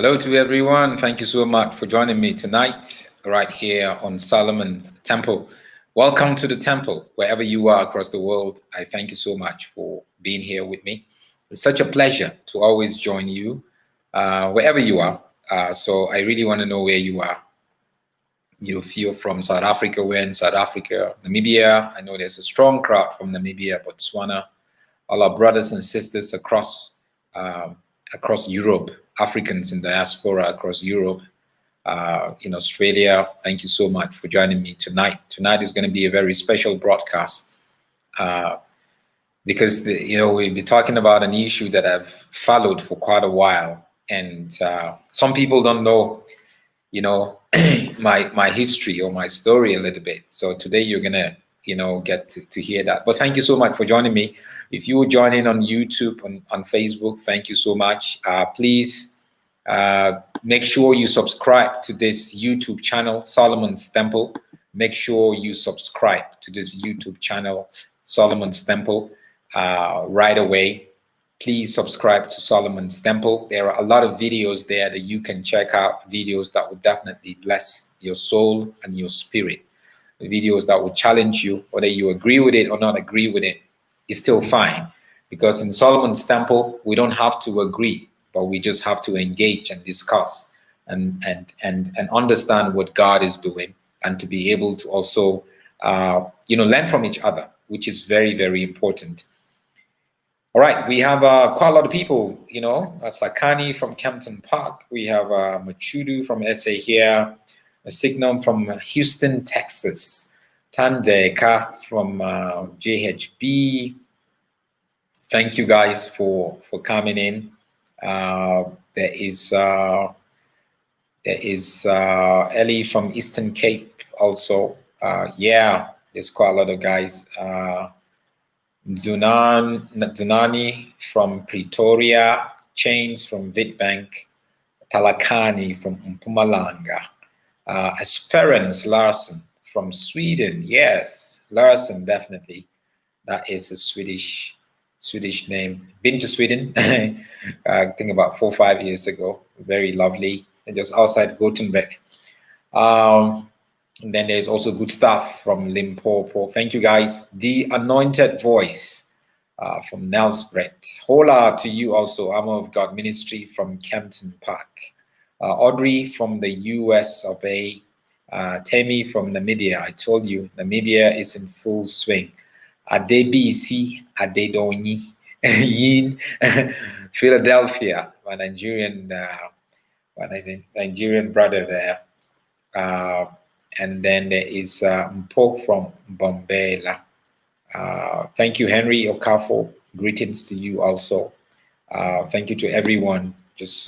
Hello to everyone. Thank you so much for joining me tonight, right here on Solomon's Temple. Welcome to the temple, wherever you are across the world. I thank you so much for being here with me. It's such a pleasure to always join you, wherever you are. So I really want to know where you are. If you're from South Africa, we're in South Africa, Namibia. I know there's a strong crowd from Namibia, Botswana, all our brothers and sisters across Europe, Africans in diaspora across Europe, in Australia. Thank you so much for joining me tonight. Tonight is going to be a very special broadcast because we'll be talking about an issue that I've followed for quite a while, and some people don't know, my history or my story a little bit. So today you're gonna get to hear that. But thank you so much for joining me. If you join in on YouTube, on Facebook, thank you so much. Please make sure you subscribe to this YouTube channel, Solomon's Temple. Make sure you subscribe to this YouTube channel, Solomon's Temple, right away. Please subscribe to Solomon's Temple. There are a lot of videos there that you can check out, videos that will definitely bless your soul and your spirit. Videos that will challenge you, whether you agree with it or not agree with it, is still fine. Because in Solomon's Temple, we don't have to agree, but we just have to engage and discuss and understand what God is doing, and to be able to also learn from each other, which is very, very important. All right, we have quite a lot of people, Sakani from Kempton Park. We have Machudu from SA here, a Signum from Houston, Texas, Tandeka from JHB. Thank you guys for coming in. There is Ellie from Eastern Cape also. There's quite a lot of guys. Zunani from Pretoria, Chains from Witbank, Talakani from Mpumalanga, Esperance Larson from Sweden. Yes, Larson, definitely. That is a Swedish name. Been to Sweden, I think about 4 or 5 years ago. Very lovely, and just outside Gothenburg. And then there's also good stuff from Limpopo. Thank you guys. The Anointed Voice from Nelsbrett. Hola to you also. Armor of God Ministry from Kempton Park. Audrey from the US of A. Temi from Namibia. I told you, Namibia is in full swing. Adebisi Adedoni Yin Philadelphia, my Nigerian brother there. And then there is Mpo from Bombela. Thank you, Henry Okafo. Greetings to you also. Thank you to everyone just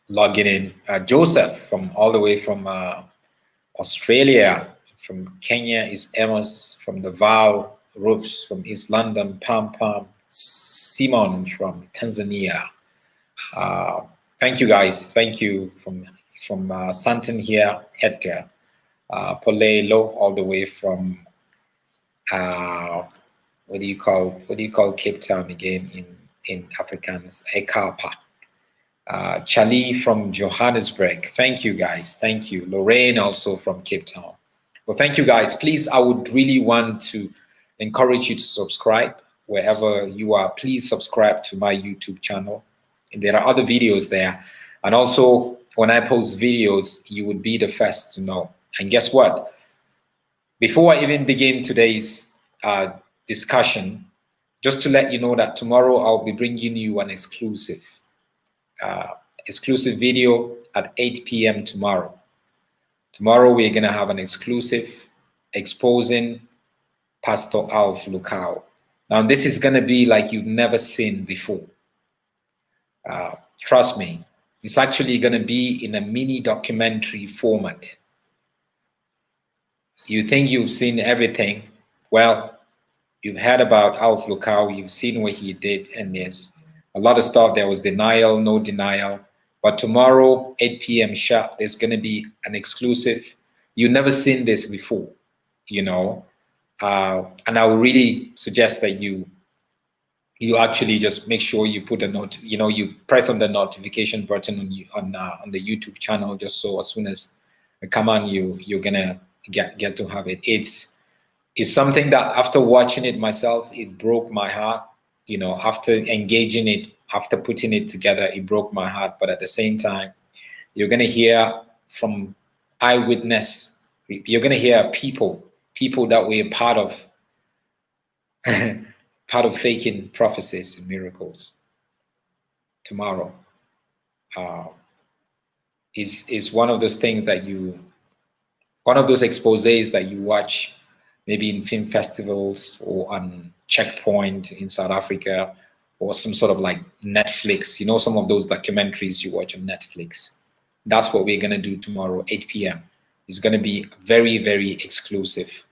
logging in. Joseph from all the way from Australia. From Kenya is Amos from the Val Roofs from East London. Pam Simon from Tanzania. Thank you guys. Thank you from Santon here, Edgar, Polelo, all the way from what do you call Cape Town again in Afrikaans? Ekapa. Charlie from Johannesburg. Thank you guys. Thank you. Lorraine also from Cape Town. Well, thank you guys. Please, I would really want to encourage you to subscribe wherever you are. Please subscribe to my YouTube channel. And there are other videos there. And also, when I post videos, you would be the first to know. And guess what? Before I even begin today's discussion, just to let you know that tomorrow I'll be bringing you an exclusive video at 8 p.m. tomorrow. Tomorrow we're going to have an exclusive exposing Pastor Alf Lukau. Now this is going to be like you've never seen before. Trust me. It's actually going to be in a mini documentary format. You think you've seen everything. Well, you've heard about Alf Lukau. You've seen what he did. And there's a lot of stuff. There was denial, no denial. But tomorrow, 8 p.m. sharp, there's going to be an exclusive. You've never seen this before, And I would really suggest that you you actually just make sure you put a note, you press on the notification button on the YouTube channel, just so as soon as I come on, you're gonna get to have it. It's something that after watching it myself, it broke my heart. After engaging it, after putting it together, it broke my heart. But at the same time, you're gonna hear from eyewitness. You're gonna hear people that were part of part of faking prophecies and miracles tomorrow. Is one of those things that one of those exposés that you watch maybe in film festivals or on Checkpoint in South Africa, or some sort of like Netflix, some of those documentaries you watch on Netflix. That's what we're going to do tomorrow, 8 p.m. It's going to be very, very exclusive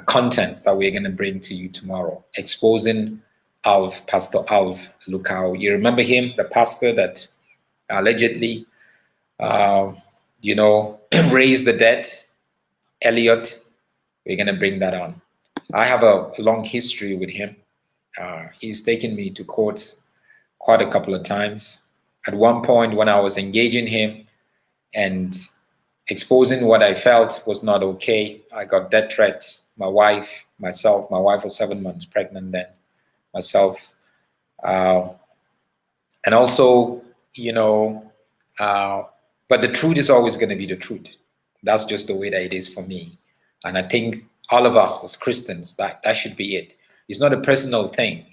content that we're going to bring to you tomorrow, exposing Pastor Alv Lukau. You remember him, the pastor that allegedly, raised the dead, Elliot. We're going to bring that on. I have a long history with him. He's taken me to court quite a couple of times. At one point, when I was engaging him and exposing what I felt was not okay, I got death threats. My wife was 7 months pregnant then, myself. And also, but the truth is always going to be the truth. That's just the way that it is for me. And I think all of us as Christians, that should be it. It's not a personal thing.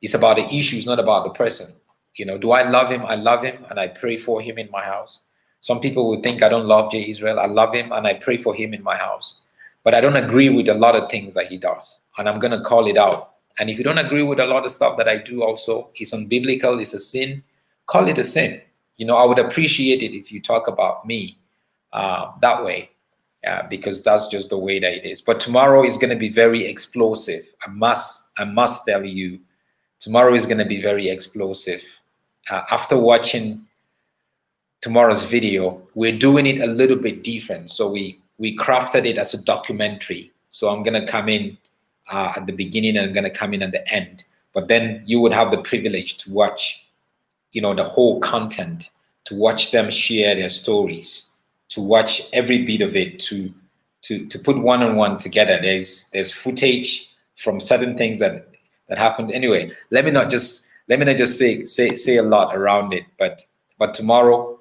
It's about the issue, it's not about the person. Do I love him? I love him and I pray for him in my house. Some people would think I don't love Jay Israel. I love him and I pray for him in my house. But I don't agree with a lot of things that he does. And I'm going to call it out. And if you don't agree with a lot of stuff that I do also, it's unbiblical, it's a sin, call it a sin. I would appreciate it if you talk about me that way, because that's just the way that it is. But tomorrow is going to be very explosive. I must tell you, tomorrow is going to be very explosive. After watching tomorrow's video, we're doing it a little bit different. So we crafted it as a documentary. So I'm going to come in at the beginning and I'm going to come in at the end. But then you would have the privilege to watch, the whole content, to watch them share their stories, to watch every bit of it, to put one-on-one together. There's footage from certain things that happened. Anyway, let me not just say a lot around it. But tomorrow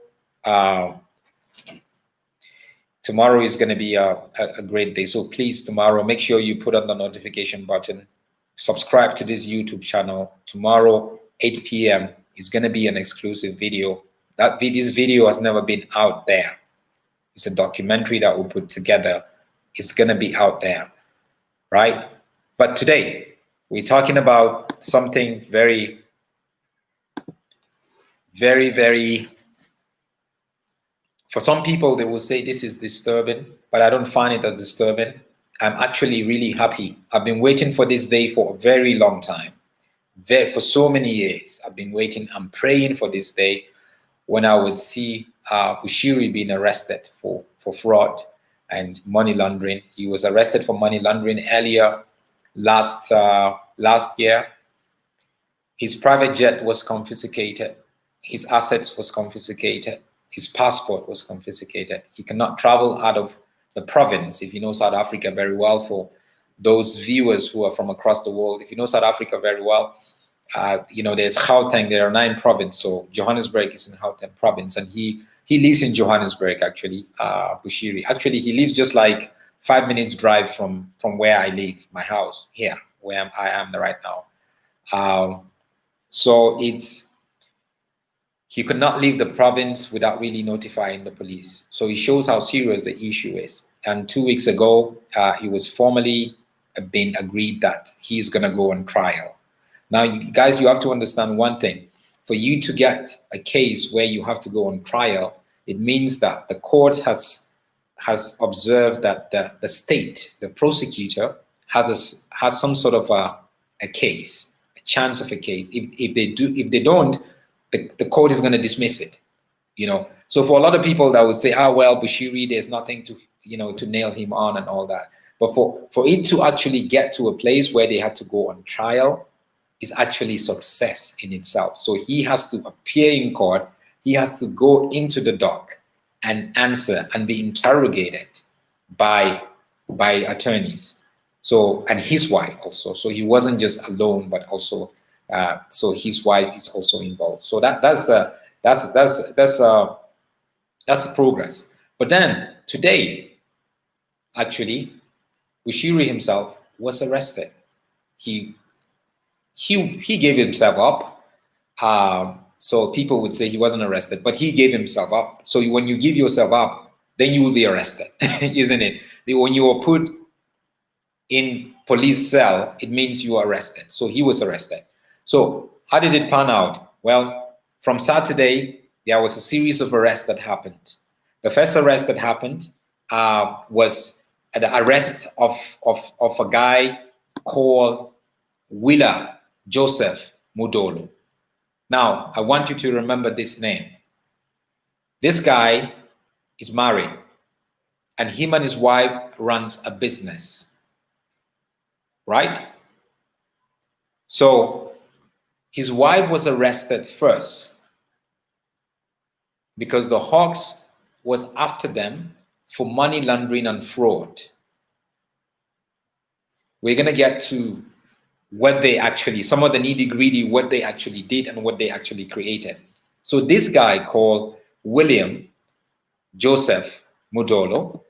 is going to be a great day. So please, tomorrow, make sure you put on the notification button, subscribe to this YouTube channel. Tomorrow, 8 p.m. is going to be an exclusive video. This video has never been out there. It's a documentary that we put together. It's going to be out there, right? But today, we're talking about something very, very, very, for some people, they will say this is disturbing, but I don't find it as disturbing. I'm actually really happy. I've been waiting for this day for a very long time. For so many years, I've been waiting. I'm praying for this day when I would see Bushiri being arrested for fraud and money laundering. He was arrested for money laundering earlier last year. His private jet was confiscated. His assets was confiscated. His passport was confiscated. He cannot travel out of the province. If you know South Africa very well, for those viewers who are from across the world, if you know South Africa very well, there's Gauteng. There are 9 provinces. So Johannesburg is in Gauteng province, and he lives in Johannesburg. Actually, Bushiri. Actually, he lives just like 5 minutes drive from where I live, my house here, where I am right now. So he could not leave the province without really notifying the police. So it shows how serious the issue is. And 2 weeks ago, it was formally been agreed that he's going to go on trial. Now, you guys, you have to understand one thing. For you to get a case where you have to go on trial, it means that the court has observed that the state, the prosecutor, has some sort of a case, a chance of a case. If they don't, the court is going to dismiss it. So for a lot of people that would say, well, Bushiri, there's nothing to nail him on and all that. But for it to actually get to a place where they had to go on trial is actually success in itself. So he has to appear in court, he has to go into the dock and answer and be interrogated by attorneys. So, and his wife also. So he wasn't just alone, but also so his wife is also involved. So that's progress. But then today, actually, Bushiri himself was arrested. He gave himself up. So people would say he wasn't arrested, but he gave himself up. So when you give yourself up, then you will be arrested, isn't it? When you are put in police cell, it means you are arrested. So he was arrested. So how did it pan out? Well, from Saturday, there was a series of arrests that happened. The first arrest that happened was the arrest of a guy called Willa Joseph Mudolo. Now, I want you to remember this name. This guy is married, and him and his wife runs a business, right? So his wife was arrested first because the Hawks was after them for money laundering and fraud. We're going to get to what they actually, some of the nitty-gritty, what they actually did and what they actually created. So this guy called William Joseph Mudolo,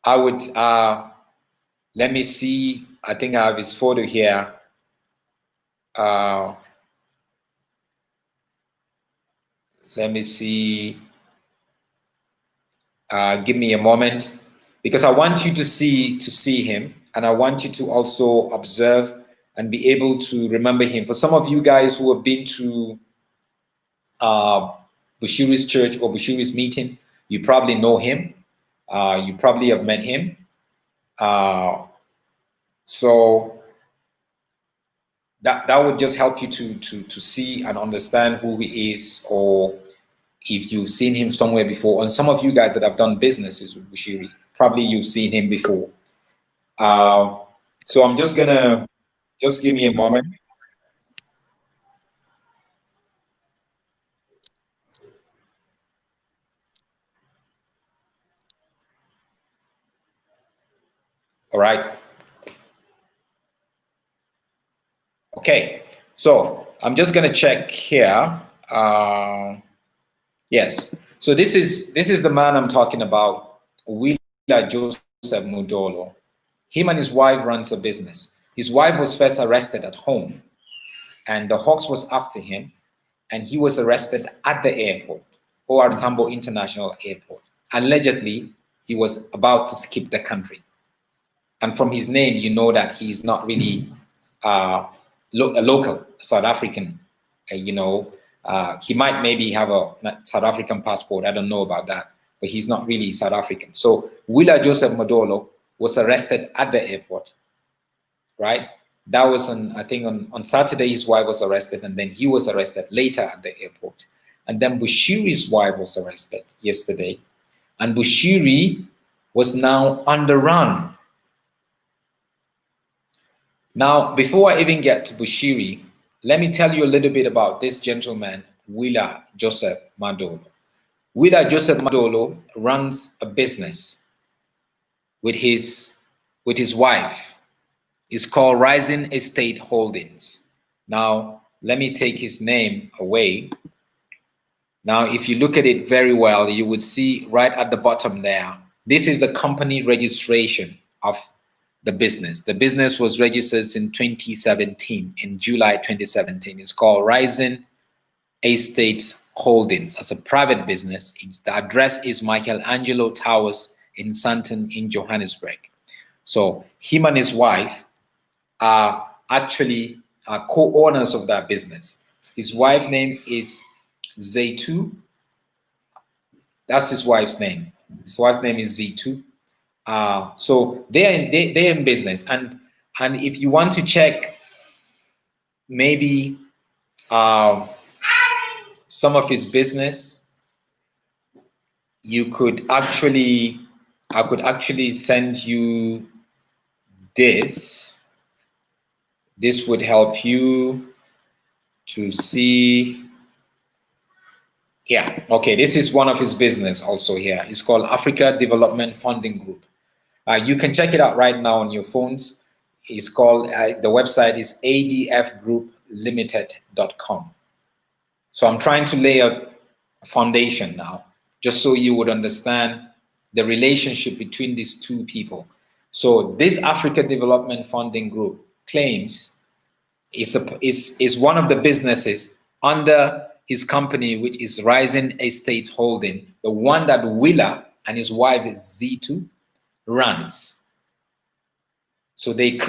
I would, let me see, I think I have his photo here. Let me see, give me a moment, because I want you to see him, and I want you to also observe and be able to remember him. For some of you guys who have been to Bushiri's church or Bushiri's meeting, you probably know him. You probably have met him. So that would just help you to see and understand who he is, or if you've seen him somewhere before. And some of you guys that have done businesses with Bushiri, probably you've seen him before. So I'm just gonna, just give me a moment. All right. Okay. So I'm just gonna check here. Yes. So this is the man I'm talking about, Willa Joseph Mudolo. Him and his wife runs a business. His wife was first arrested at home, and the Hawks was after him, and he was arrested at the airport, OR Tambo International Airport. Allegedly, he was about to skip the country. And from his name, you know that he's not really a local South African. You know, he might maybe have a South African passport. I don't know about that, but he's not really South African. So Willa Joseph Mudolo was arrested at the airport, right? That was I think on Saturday, his wife was arrested, and then he was arrested later at the airport. And then Bushiri's wife was arrested yesterday. And Bushiri was now on the run. Now, before I even get to Bushiri, let me tell you a little bit about this gentleman, Willa Joseph Mudolo. Willa Joseph Mudolo runs a business with his wife. It's called Rising Estate Holdings. Now, let me take his name away. Now, if you look at it very well, you would see right at the bottom there, this is the company registration of the business. The business was registered in 2017, in July 2017. It's called Rising Estate Holdings as a private business. The address is Michelangelo Towers in Sandton in Johannesburg. So him and his wife are actually co-owners of that business. His wife's name is Zaitu. That's his wife's name. His wife's name is Zaitu. So they're in business, and if you want to check maybe some of his business, you could actually, I could actually send you this would help you to see. Yeah, okay, this is one of his business also here. It's called Africa Development Funding Group. You can check it out right now on your phones. It's called, the website is adfgrouplimited.com. So I'm trying to lay a foundation now, just so you would understand the relationship between these two people. So this Africa Development Funding Group claims is one of the businesses under his company, which is Rising Estates Holding, the one that Willa and his wife Z2 runs. So they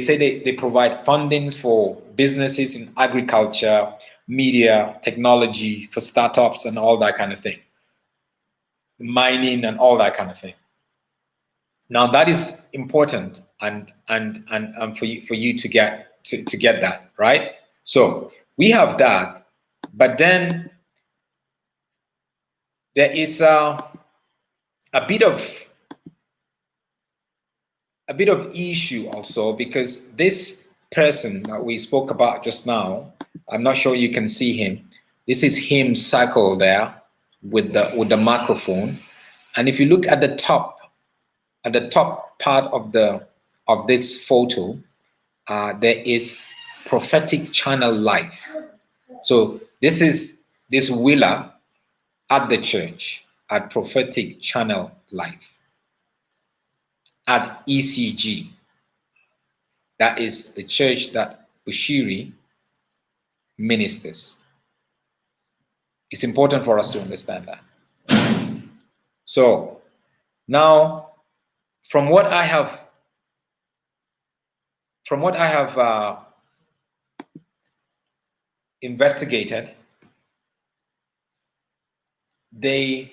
say they provide fundings for businesses in agriculture, media, technology, for startups and all that kind of thing, mining and all that kind of thing. Now that is important and for you to get that, right? So we have that, but then there is a bit of issue also, because this person that we spoke about just now, I'm not sure you can see him. This is him circle there with the microphone, and if you look at the top part of this photo, there is Prophetic Channel Life. So this is this Willa at the church at Prophetic Channel Life at ECG. That is the church that Bushiri ministers. It's important for us to understand that. So now, from what I have investigated, they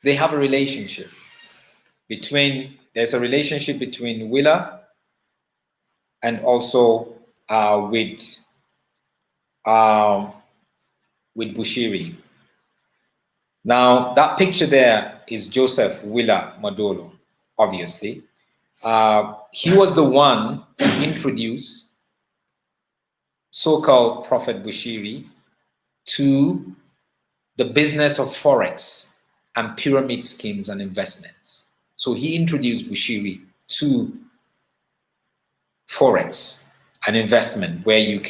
have a relationship between. There's a relationship between Willa and also with Bushiri. Now that picture there is Joseph Willa Madolo, obviously. He was the one who introduced so-called Prophet Bushiri to the business of forex and pyramid schemes and investments. So he introduced Bushiri to forex and investment, where you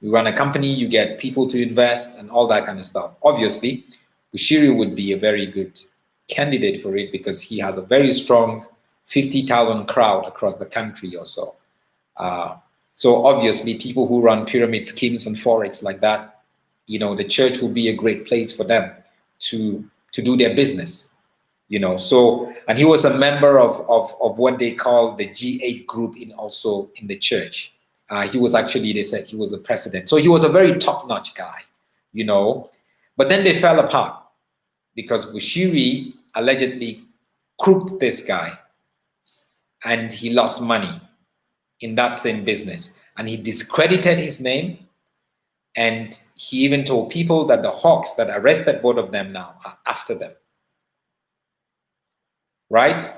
run a company, you get people to invest and all that kind of stuff. Obviously, Bushiri would be a very good candidate for it because he has a very strong 50,000 crowd across the country or so. So obviously, people who run pyramid schemes and forex like that, the church will be a great place for them to do their business. So, and he was a member of what they call the G8 group also in the church. He was actually, they said he was a president. So he was a very top-notch guy, But then they fell apart because Bushiri allegedly crooked this guy and he lost money in that same business. And he discredited his name. And he even told people that the hawks that arrested both of them now are after them. Right?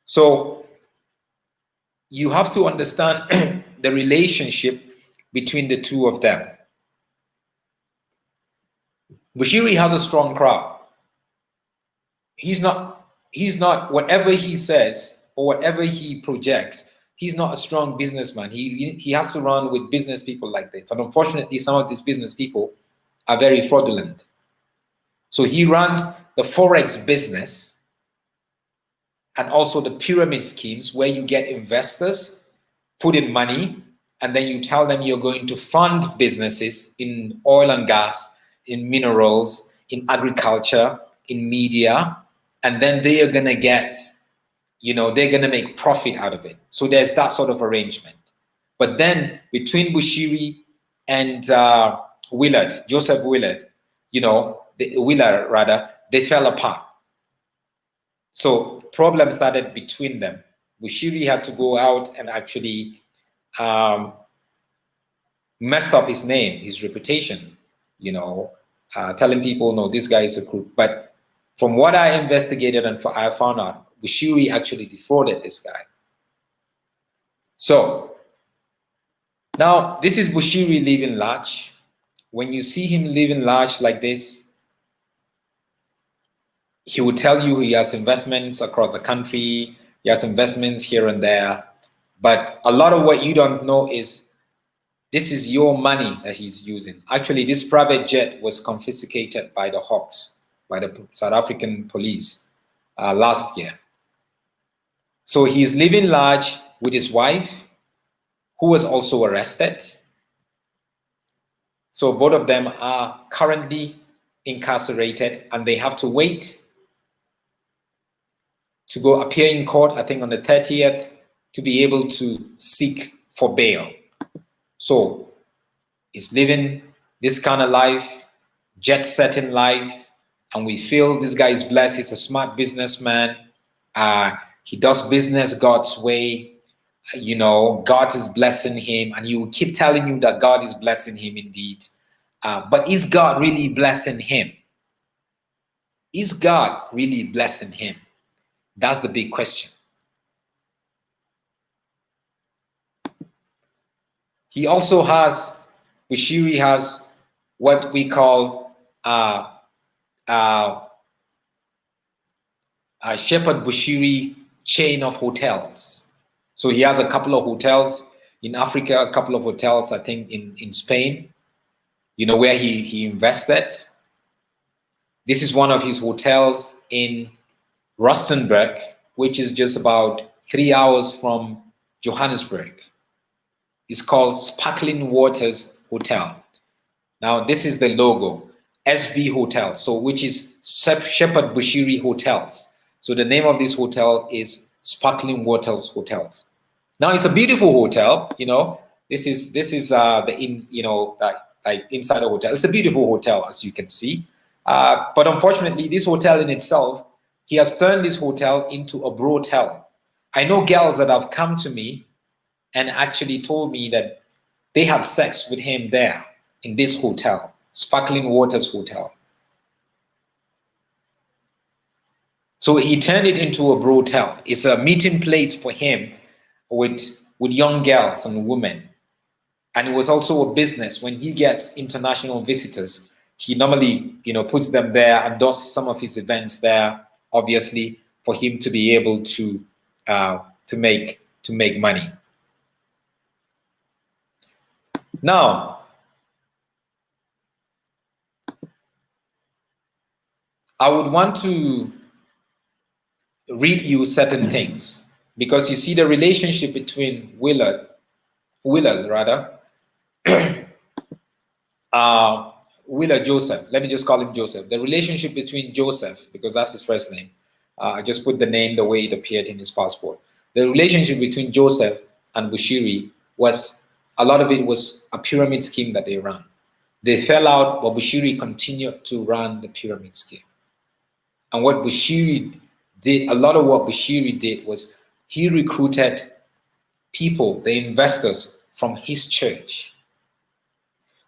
So you have to understand the relationship between the two of them. Bushiri has a strong crowd. He's not, whatever he says or whatever he projects, he's not a strong businessman. He has to run with business people like this. And unfortunately, some of these business people are very fraudulent. So he runs the forex business and also the pyramid schemes where you get investors, put in money, and then you tell them you're going to fund businesses in oil and gas, in minerals, in agriculture, in media, and then they are going to get, they're going to make profit out of it. So there's that sort of arrangement. But then between Bushiri and Joseph Willard, they fell apart. So problems started between them. Bushiri had to go out and actually messed up his name, his reputation, telling people, no, this guy is a crook. But from what I investigated and I found out, Bushiri actually defrauded this guy. So now this is Bushiri living large. When you see him living large like this, he will tell you he has investments across the country, he has investments here and there. But a lot of what you don't know is this is your money that he's using. Actually, this private jet was confiscated by the Hawks, by the South African police last year. So he's living large with his wife, who was also arrested. So both of them are currently incarcerated and they have to wait to go appear in court, I think on the 30th, to be able to seek for bail. So he's living this kind of life, jet-setting life, and we feel this guy is blessed. He's a smart businessman. He does business God's way. You know, God is blessing him, and he will keep telling you that God is blessing him indeed. But is God really blessing him? Is God really blessing him? That's the big question. He also has, Bushiri has what we call Shepherd Bushiri chain of hotels. So he has a couple of hotels in Africa, a couple of hotels, I think, in Spain, you know, where he invested. This is one of his hotels in Rustenburg, which is just about 3 hours from Johannesburg. It's called Sparkling Waters Hotel. Now, this is the logo, SB Hotel, so which is Shepherd Bushiri Hotels. So the name of this hotel is Sparkling Waters Hotels. Now, it's a beautiful hotel. You know, this is like inside the hotel. It's a beautiful hotel, as you can see. But unfortunately, this hotel in itself, he has turned this hotel into a brothel. I know girls that have come to me and actually told me that they had sex with him there in this hotel, Sparkling Waters Hotel. So he turned it into a brothel. It's a meeting place for him with young girls and women. And it was also a business. When he gets international visitors, he normally, you know, puts them there and does some of his events there, obviously, for him to be able to make money. Now, I would want to read you certain things because you see the relationship between Willard Joseph. Let me just call him Joseph. The relationship between Joseph, because that's his first name. I just put the name the way it appeared in his passport. The relationship between Joseph and Bushiri was, a lot of it was a pyramid scheme that they ran. They fell out, but Bushiri continued to run the pyramid scheme. And what Bushiri did, a lot of what Bushiri did was he recruited people, the investors from his church.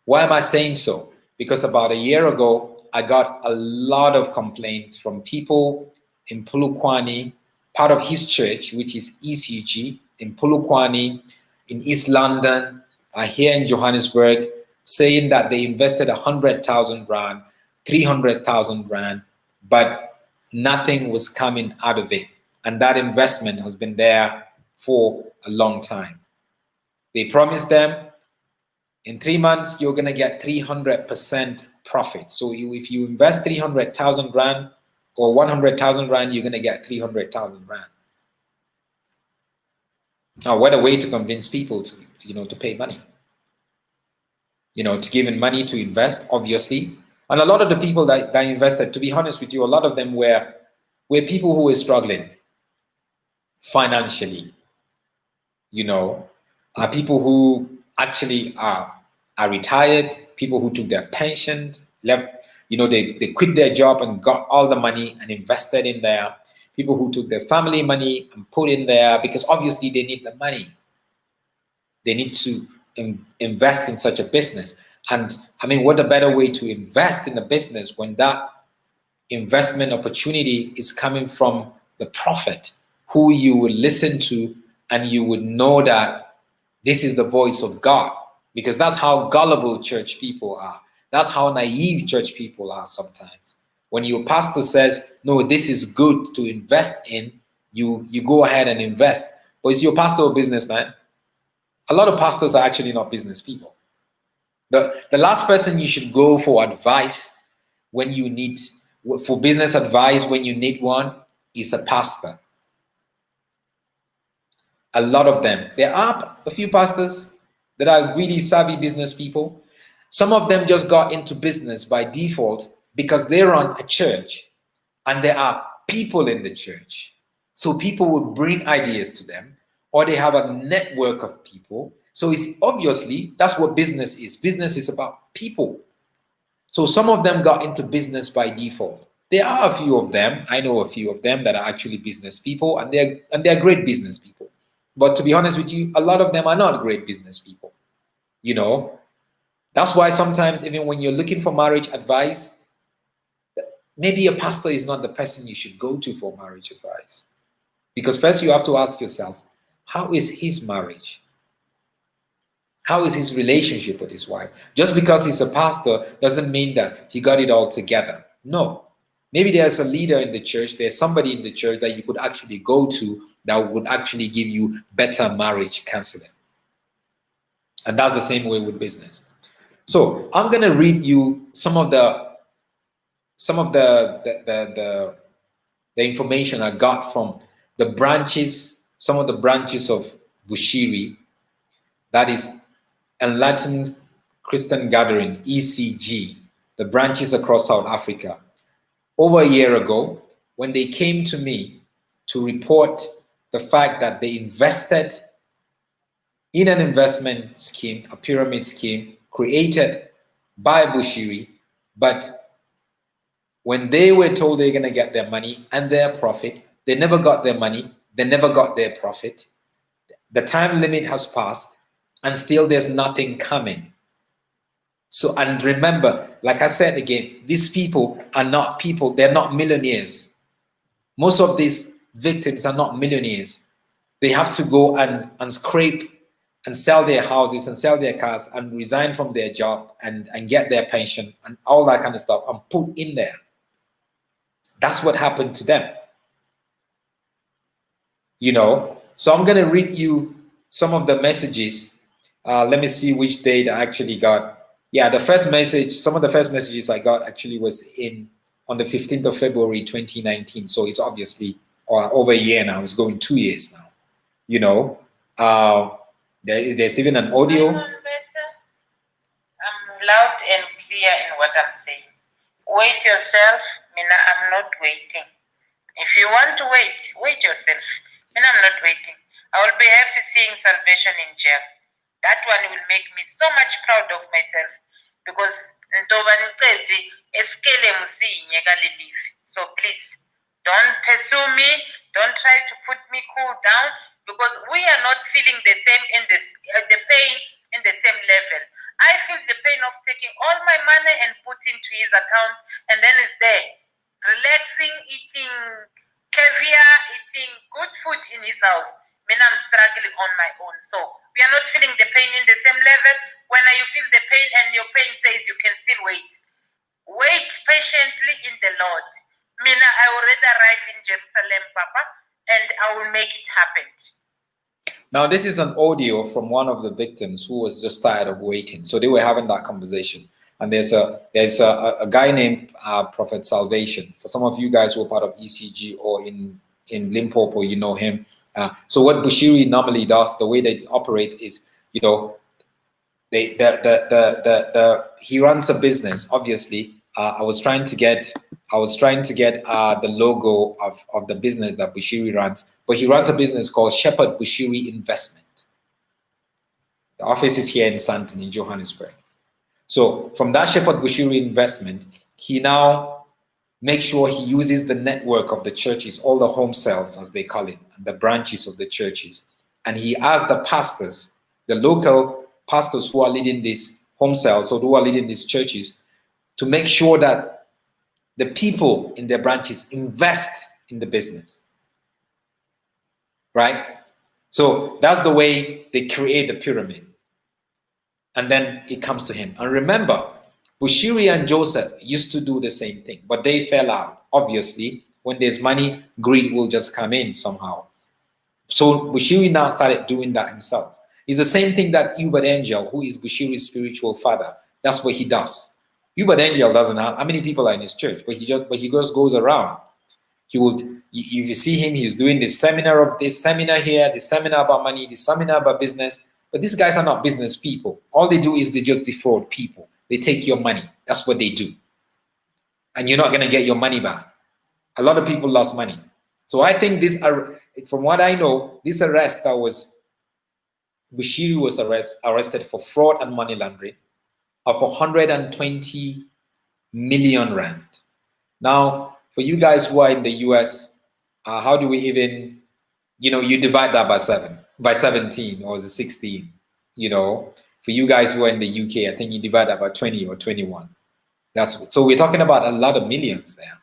Why am I saying so? Because about a year ago, I got a lot of complaints from people in Polokwane, part of his church, which is ECG, in Polokwane, in East London, here in Johannesburg, saying that they invested 100,000 Rand, 300,000 Rand, but nothing was coming out of it. And that investment has been there for a long time. They promised them, in 3 months, you're going to get 300% profit. So if you invest 300,000 Rand or 100,000 Rand, you're going to get 300,000 Rand. Now, what a way to convince people to pay money. To give in money to invest, obviously. And a lot of the people that invested, to be honest with you, a lot of them were people who were struggling financially. People who actually are retired, people who took their pension, left, they quit their job and got all the money and invested in there. People who took their family money and put in there because obviously they need the money. They need to invest in such a business. And I mean, what a better way to invest in a business when that investment opportunity is coming from the prophet who you would listen to and you would know that this is the voice of God, because that's how gullible church people are. That's how naive church people are sometimes. When your pastor says, no, this is good to invest in, you go ahead and invest. But is your pastor a businessman? A lot of pastors are actually not business people. The last person you should go for advice when you need, for business advice when you need one, is a pastor. A lot of them. There are a few pastors that are really savvy business people. Some of them just got into business by default because they run a church and there are people in the church. So people would bring ideas to them, or they have a network of people. So it's obviously that's what business is. Business is about people. So some of them got into business by default. There are a few of them. I know a few of them that are actually business people, and they're great business people. But to be honest with you, a lot of them are not great business people. You know, that's why sometimes even when you're looking for marriage advice, maybe a pastor is not the person you should go to for marriage advice. Because first you have to ask yourself, how is his marriage? How is his relationship with his wife? Just because he's a pastor doesn't mean that he got it all together. No. Maybe there's a leader in the church, there's somebody in the church that you could actually go to that would actually give you better marriage counseling. And that's the same way with business. So I'm going to read you some of the information I got from the branches, some of the branches of Bushiri, that is Enlightened Christian Gathering, ECG, the branches across South Africa. Over a year ago, when they came to me to report the fact that they invested in an investment scheme, a pyramid scheme created by Bushiri, but when they were told they're going to get their money and their profit, they never got their money, they never got their profit. The time limit has passed, and still there's nothing coming. So, and remember, like I said again, these people are not people, they're not millionaires. Most of these victims are not millionaires. They have to go and scrape and sell their houses and sell their cars and resign from their job and get their pension and all that kind of stuff and put in there. That's what happened to them. You know, so I'm going to read you some of the messages. Let me see which date I actually got. Yeah, the first message, some of the first messages I got actually was on the 15th of February 2019. So it's obviously over a year now. It's going 2 years now. You know, there's even an audio. I'm loud and clear in what I'm saying. Wait yourself. Mina, I'm not waiting. If you want to wait, wait yourself. Mina, I'm not waiting. I will be happy seeing salvation in jail. That one will make me so much proud of myself, because so please don't pursue me, don't try to put me cool down, because we are not feeling the same in this the pain in the same level. I feel the pain of taking all my money and putting to his account, and then it's there relaxing, eating caviar, eating good food in his house. I'm struggling on my own. So we are not feeling the pain in the same level. When you feel the pain and your pain says you can still wait, wait patiently in the Lord. I already arrived in Jerusalem, Papa, and I will make it happen. Now, this is an audio from one of the victims who was just tired of waiting. So they were having that conversation. And there's a guy named Prophet Salvation. For some of you guys who are part of ECG or in Limpopo, you know him. So what Bushiri normally does, the way that it operates is, you know, he runs a business. Obviously, I was trying to get the logo of the business that Bushiri runs, but he runs a business called Shepherd Bushiri Investment. The office is here in Sandton in Johannesburg. So from that Shepherd Bushiri Investment, he now makes sure he uses the network of the churches, all the home cells, as they call it, and the branches of the churches. And he asks the pastors, the local pastors who are leading these home cells or who are leading these churches, to make sure that the people in their branches invest in the business. Right? So that's the way they create the pyramid. And then it comes to him. And remember, Bushiri and Joseph used to do the same thing, but they fell out. Obviously, when there's money, greed will just come in somehow. So Bushiri now started doing that himself. It's the same thing that Hubert Angel, who is Bushiri's spiritual father, that's what he does. Hubert Angel doesn't have how many people are in his church, but he just goes around. He would, if you see him, he's doing this seminar here, this seminar about money, this seminar about business. But these guys are not business people. All they do is they just defraud people. They take your money. That's what they do. And you're not going to get your money back. A lot of people lost money. So I think this, from what I know, this arrest that was, Bushiri was arrested for fraud and money laundering of 120 million rand. Now, for you guys who are in the US, how do we even, you divide that by 17, or is it 16? For you guys who are in the UK, I think you divide that by 20 or 21. So we're talking about a lot of millions there.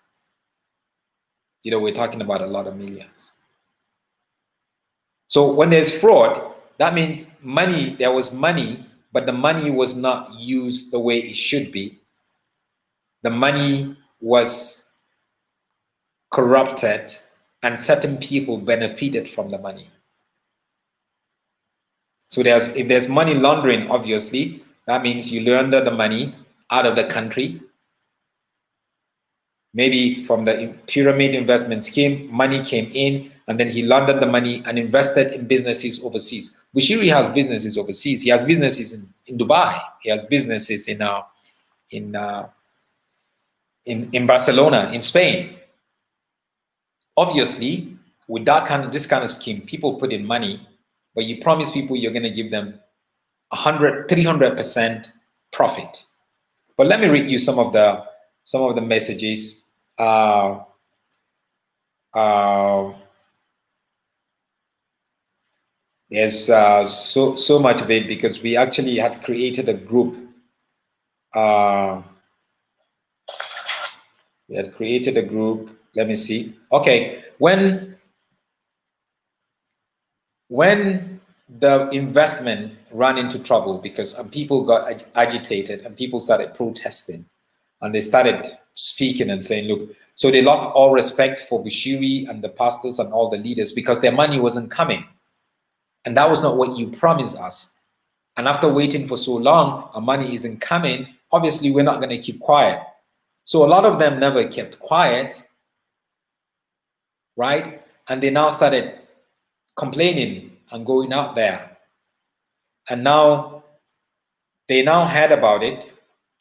We're talking about a lot of millions. So when there's fraud, that means there was money, but the money was not used the way it should be. The money was corrupted, and certain people benefited from the money. So if there's money laundering, obviously, that means you launder the money out of the country. Maybe from the pyramid investment scheme, money came in, and then he laundered the money and invested in businesses overseas. Bushiri has businesses overseas. He has businesses in Dubai. He has businesses in Barcelona, in Spain. Obviously, with this kind of scheme, people put in money, but you promise people you're going to give them 300% profit. But let me read you some of the messages. There's so much of it, because we actually had created a group. We had created a group. Let me see. Okay, when the investment ran into trouble, because people got agitated and people started protesting, and they started speaking and saying, look, so they lost all respect for Bushiri and the pastors and all the leaders, because their money wasn't coming. And that was not what you promised us. And after waiting for so long, our money isn't coming. Obviously, we're not going to keep quiet. So a lot of them never kept quiet, right? And they now started complaining and going out there. And now they heard about it.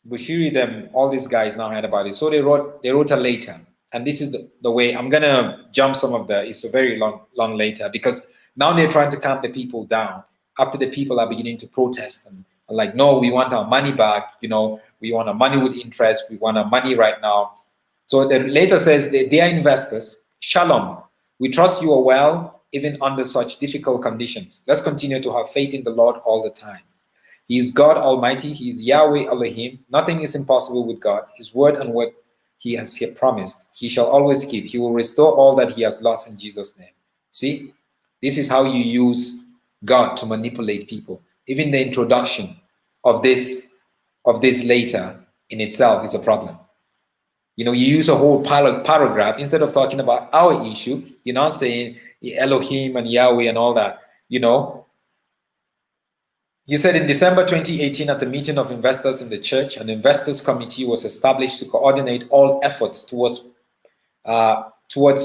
Bushiri, all these guys now heard about it. So they wrote a letter. And this is the way I'm going to jump it's a very long letter, because now they're trying to calm the people down after the people are beginning to protest and are like, no, we want our money back. We want our money with interest. We want our money right now. So the letter says that they are investors. Shalom. We trust you are well, even under such difficult conditions. Let's continue to have faith in the Lord all the time. He is God Almighty. He is Yahweh Elohim. Nothing is impossible with God. His word and what he has promised, he shall always keep. He will restore all that he has lost in Jesus' name. See, this is how you use God to manipulate people. Even the introduction of this later in itself is a problem. You use a whole paragraph instead of talking about our issue. You're not saying Elohim and Yahweh and all that. You said in December 2018, at a meeting of investors in the church, an investors committee was established to coordinate all efforts towards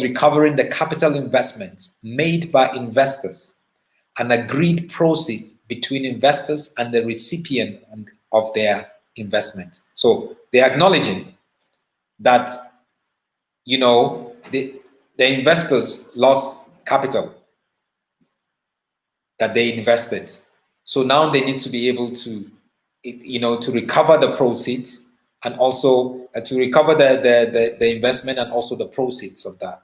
recovering the capital investments made by investors, and agreed proceeds between investors and the recipient of their investment. So they're acknowledging that, the investors lost capital that they invested. So now they need to be able to, to recover the proceeds, and also to recover the investment and also the proceeds of that.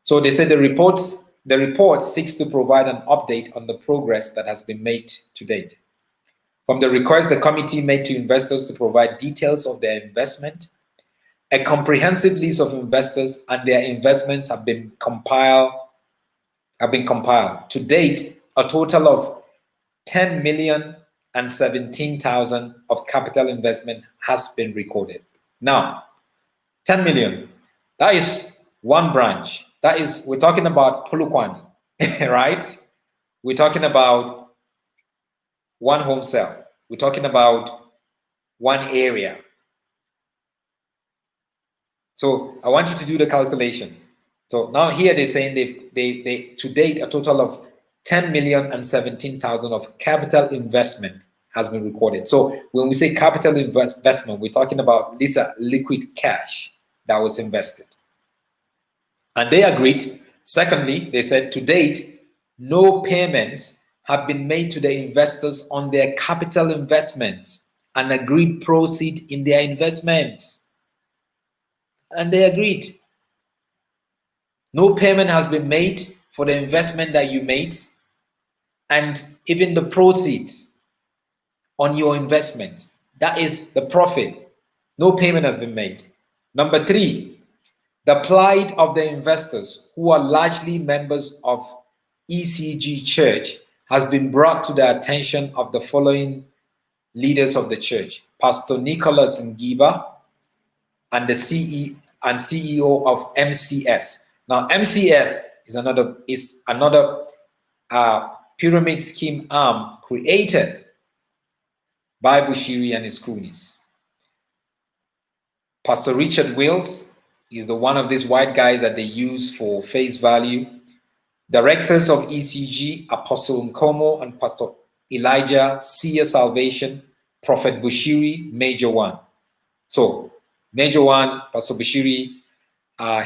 So they say the report seeks to provide an update on the progress that has been made to date. From the request the committee made to investors to provide details of their investment, a comprehensive list of investors and their investments have been compiled have been compiled. To date, a total of 10,017,000 of capital investment has been recorded. Now, 10 million, that is one branch. That is, we're talking about Pulukwani, right? We're talking about one home sale. We're talking about one area. So I want you to do the calculation. So now here they're saying they to date a total of 10,017,000 of capital investment has been recorded. So when we say capital investment, we're talking about this liquid cash that was invested. And they agreed. Secondly, they said to date, no payments have been made to the investors on their capital investments and agreed proceed in their investments. And they agreed. No payment has been made for the investment that you made, and even the proceeds on your investment, that is the profit, no payment has been made. Number three, the plight of the investors, who are largely members of ECG Church, has been brought to the attention of the following leaders of the church: Pastor Nicholas Ngiba and the CEO of MCS. Now, MCS is another pyramid scheme arm created by Bushiri and his cronies. Pastor Richard Wills is the one of these white guys that they use for face value. Directors of ECG, Apostle Nkomo and Pastor Elijah, Seer Salvation, Prophet Bushiri, Major One. So, Major One, Pastor Bushiri,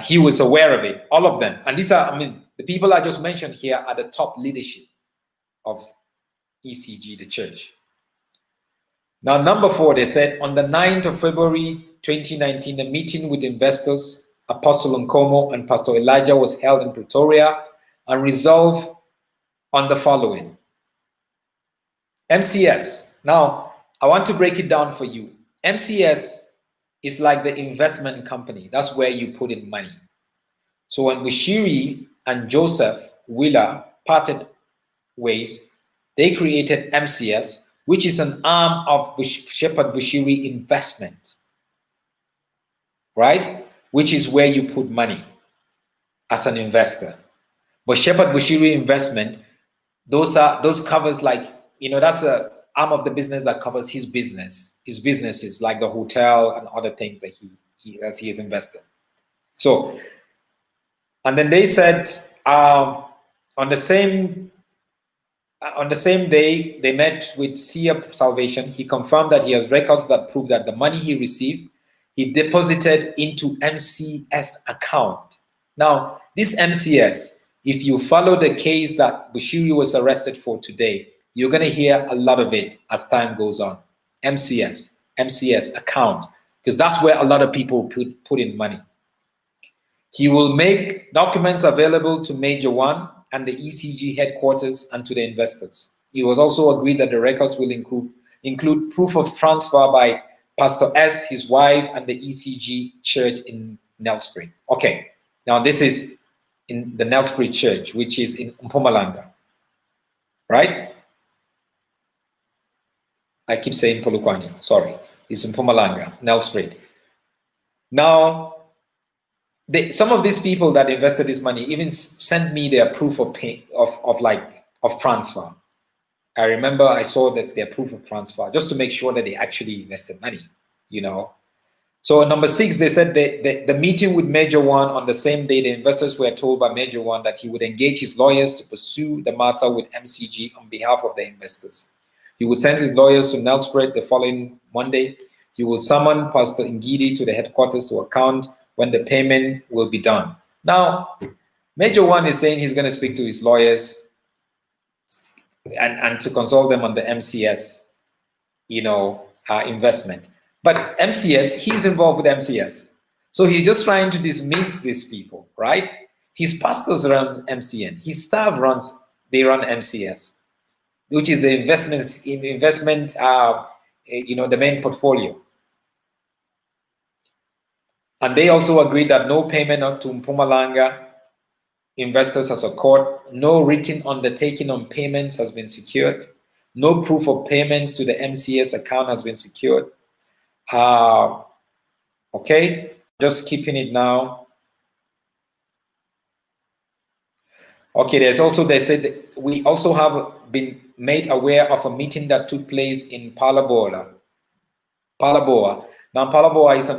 he was aware of it, all of them. And these are, the people I just mentioned here are the top leadership of ECG, the church. Now, number four, they said on the 9th of February 2019, a meeting with investors, Apostle Nkomo and Pastor Elijah, was held in Pretoria and resolved on the following. MCS. Now, I want to break it down for you. MCS is like the investment company. That's where you put in money. So when Bushiri and Joseph Wheeler parted ways, they created MCS, which is an arm of Shepherd Bushiri Investment, right? Which is where you put money as an investor. But Shepherd Bushiri Investment, those covers, like, that's a arm of the business that covers his businesses, like the hotel and other things that he has invested. So, and then they said on the same day they met with Seer Salvation. He confirmed that he has records that prove that the money he received, he deposited into MCS account. Now, this MCS, if you follow the case that Bushiri was arrested for today, you're going to hear a lot of it as time goes on. MCS account, because that's where a lot of people put in money. He will make documents available to Major One and the ECG headquarters and to the investors. It was also agreed that the records will include proof of transfer by Pastor S, his wife, and the ECG church in Nelspruit. Okay, now this is in the Nelspruit church, which is in Mpumalanga, right? I keep saying Polokwane, sorry. It's in Mpumalanga, Nelspruit. Now, some of these people that invested this money even sent me their proof of transfer. I remember I saw that their proof of transfer just to make sure that they actually invested money, So number 6, they said the meeting with Major One on the same day, the investors were told by Major One that he would engage his lawyers to pursue the matter with MCG on behalf of the investors. He would send his lawyers to Nelspruit the following Monday. He will summon Pastor Ngidi to the headquarters to account when the payment will be done. Now, Major One is saying he's going to speak to his lawyers and to consult them on the MCS, investment. But MCS, he's involved with MCS. So he's just trying to dismiss these people, right? His pastors run MCN. His staff run MCS, which is the investment, the main portfolio. And they also agreed that no payment to Mpumalanga investors as a court. No written undertaking on payments has been secured. No proof of payments to the MCS account has been secured. Okay, just keeping it now. Okay, they said we also have been made aware of a meeting that took place in Palaboa. Now Palaboa is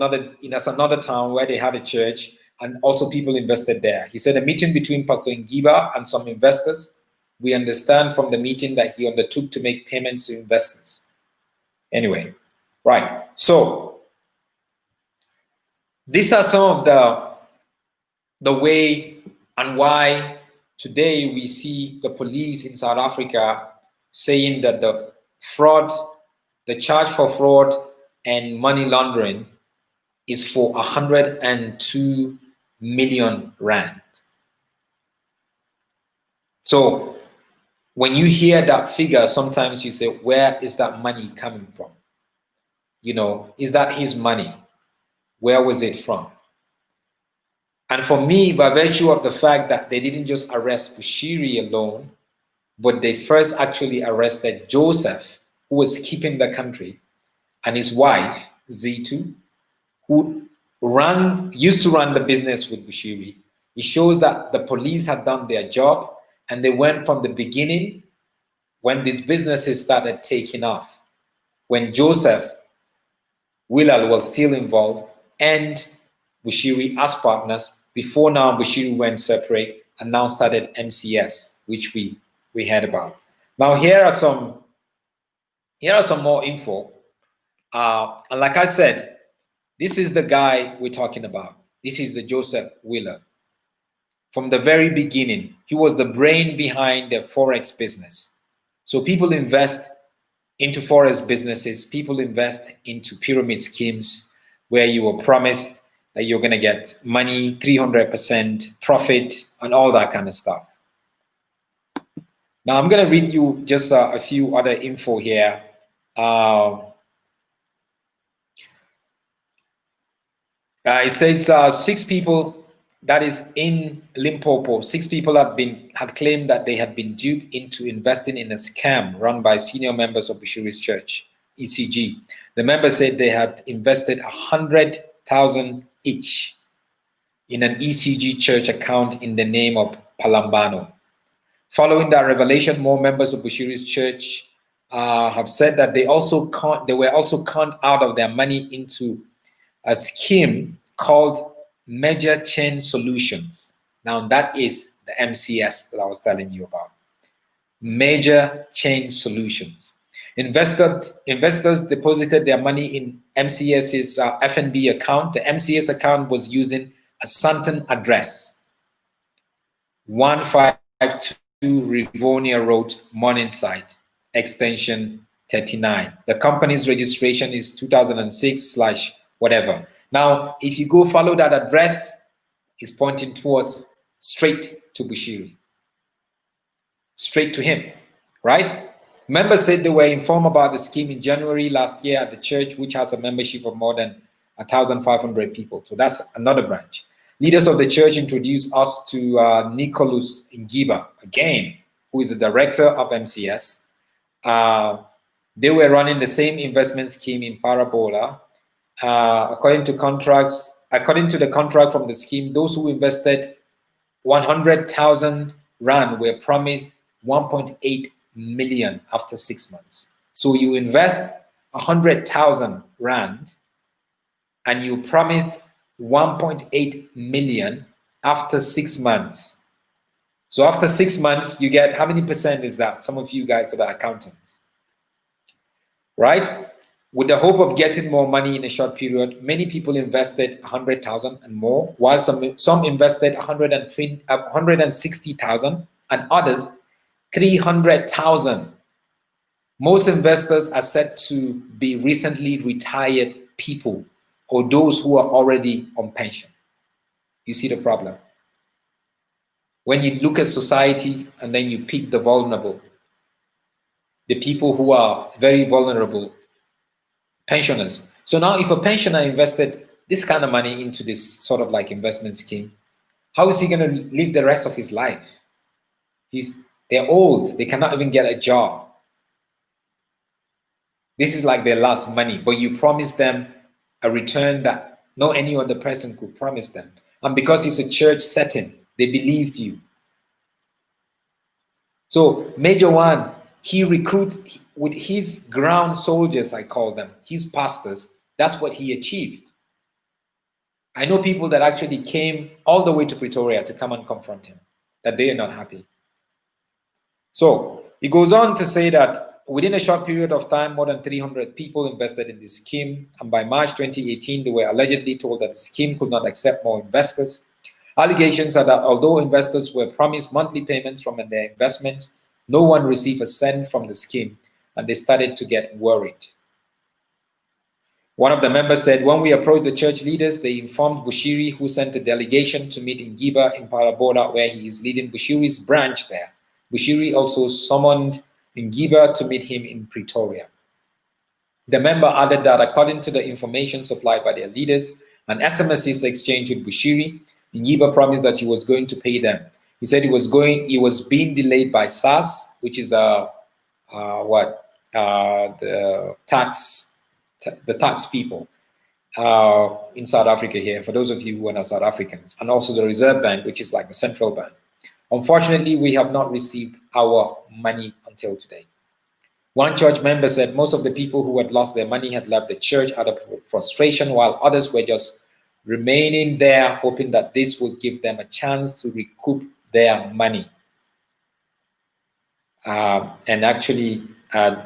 another town where they had a church, and also people invested there. He said a meeting between Pastor Ngiba and some investors. We understand from the meeting that he undertook to make payments to investors. Anyway, right. So these are some of the way and why today we see the police in South Africa saying that the charge for fraud and money laundering is for 102 million rand. So when you hear that figure, sometimes you say, where is that money coming from? You know, is that his money? Where was it from? And for me, by virtue of the fact that they didn't just arrest Bushiri alone, but they first actually arrested Joseph, who was keeping the country, and his wife, Zitu, who used to run the business with Bushiri. It shows that the police had done their job, and they went from the beginning when these businesses started taking off, when Joseph Willal was still involved and Bushiri as partners. Before now, Bushiri went separate and now started MCS, which we heard about. Now here are some more info. And like I said, this is the guy we're talking about. This is the Joseph Willal. From the very beginning, he was the brain behind the forex business. So people invest into forex businesses. People invest into pyramid schemes where you were promised that you're going to get money, 300% profit, and all that kind of stuff. Now I'm going to read you just a few other info here. It says 6 people, that is in Limpopo, 6 people had claimed that they had been duped into investing in a scam run by senior members of Bushiri's church, ECG. The members said they had invested 100,000 each in an ECG church account in the name of Palambano. Following that revelation, more members of Bushiri's church have said that they were also conned out of their money into a scheme called Major Chain Solutions. Now that is the MCS that I was telling you about. Major Chain Solutions. Investors deposited their money in MCS's FNB account. The MCS account was using a Santon address, 152 Rivonia Road, Morningside, extension 39. The company's registration is 2006/whatever. Now, if you go follow that address, it's pointing towards straight to Bushiri, straight to him, right? Members said they were informed about the scheme in January last year at the church, which has a membership of more than 1,500 people. So that's another branch. Leaders of the church introduced us to Nicholas Ngiba, again, who is the director of MCS. They were running the same investment scheme in Parabola. According to the contract from the scheme, those who invested 100,000 rand were promised 1.8 million after 6 months. So you invest 100,000 rand and you promised 1.8 million after 6 months. So after 6 months, you get, how many percent is that? Some of you guys that are accountants, right? With the hope of getting more money in a short period, many people invested 100,000 and more, while some invested 160,000 and others 300,000. Most investors are said to be recently retired people or those who are already on pension. You see the problem? When you look at society and then you pick the vulnerable, the people who are very vulnerable, pensioners. So now if a pensioner invested this kind of money into this sort of like investment scheme, How is he going to live the rest of his life? They're old. They cannot even get a job. This is like their last money, but you promise them a return that no any other person could promise them. And because it's a church setting, they believed you. So Major One, he recruits with his ground soldiers, I call them, his pastors. That's what he achieved. I know people that actually came all the way to Pretoria to come and confront him, that they are not happy. So he goes on to say that within a short period of time, more than 300 people invested in the scheme. And by March 2018, they were allegedly told that the scheme could not accept more investors. Allegations are that although investors were promised monthly payments from their investments, no one received a cent from the scheme, and they started to get worried. One of the members said, when we approached the church leaders, they informed Bushiri, who sent a delegation to meet in Giba in Paraboda, where he is leading Bushiri's branch there. Bushiri also summoned Ngiba to meet him in Pretoria. The member added that according to the information supplied by their leaders, an SMS is exchanged with Bushiri. Ngiba promised that he was going to pay them. He said he was being delayed by SARS, which is the tax people in South Africa here, for those of you who are not South Africans, and also the Reserve Bank, which is like the central bank. Unfortunately, we have not received our money until today. One church member said most of the people who had lost their money had left the church out of frustration, while others were just remaining there, hoping that this would give them a chance to recoup their money. And actually,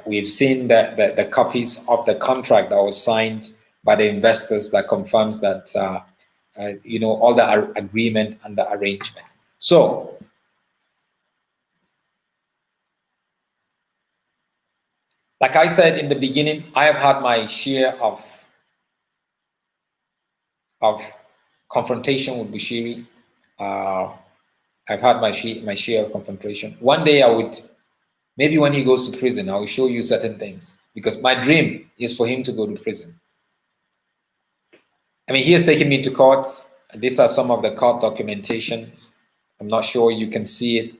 we've seen the copies of the contract that was signed by the investors that confirms that, all the agreement and the arrangement. So, like I said in the beginning, I have had my share of confrontation with Bushiri. I've had my share of confrontation. One day maybe when he goes to prison, I will show you certain things, because my dream is for him to go to prison. I mean, he has taken me to court. These are some of the court documentation. I'm not sure you can see it.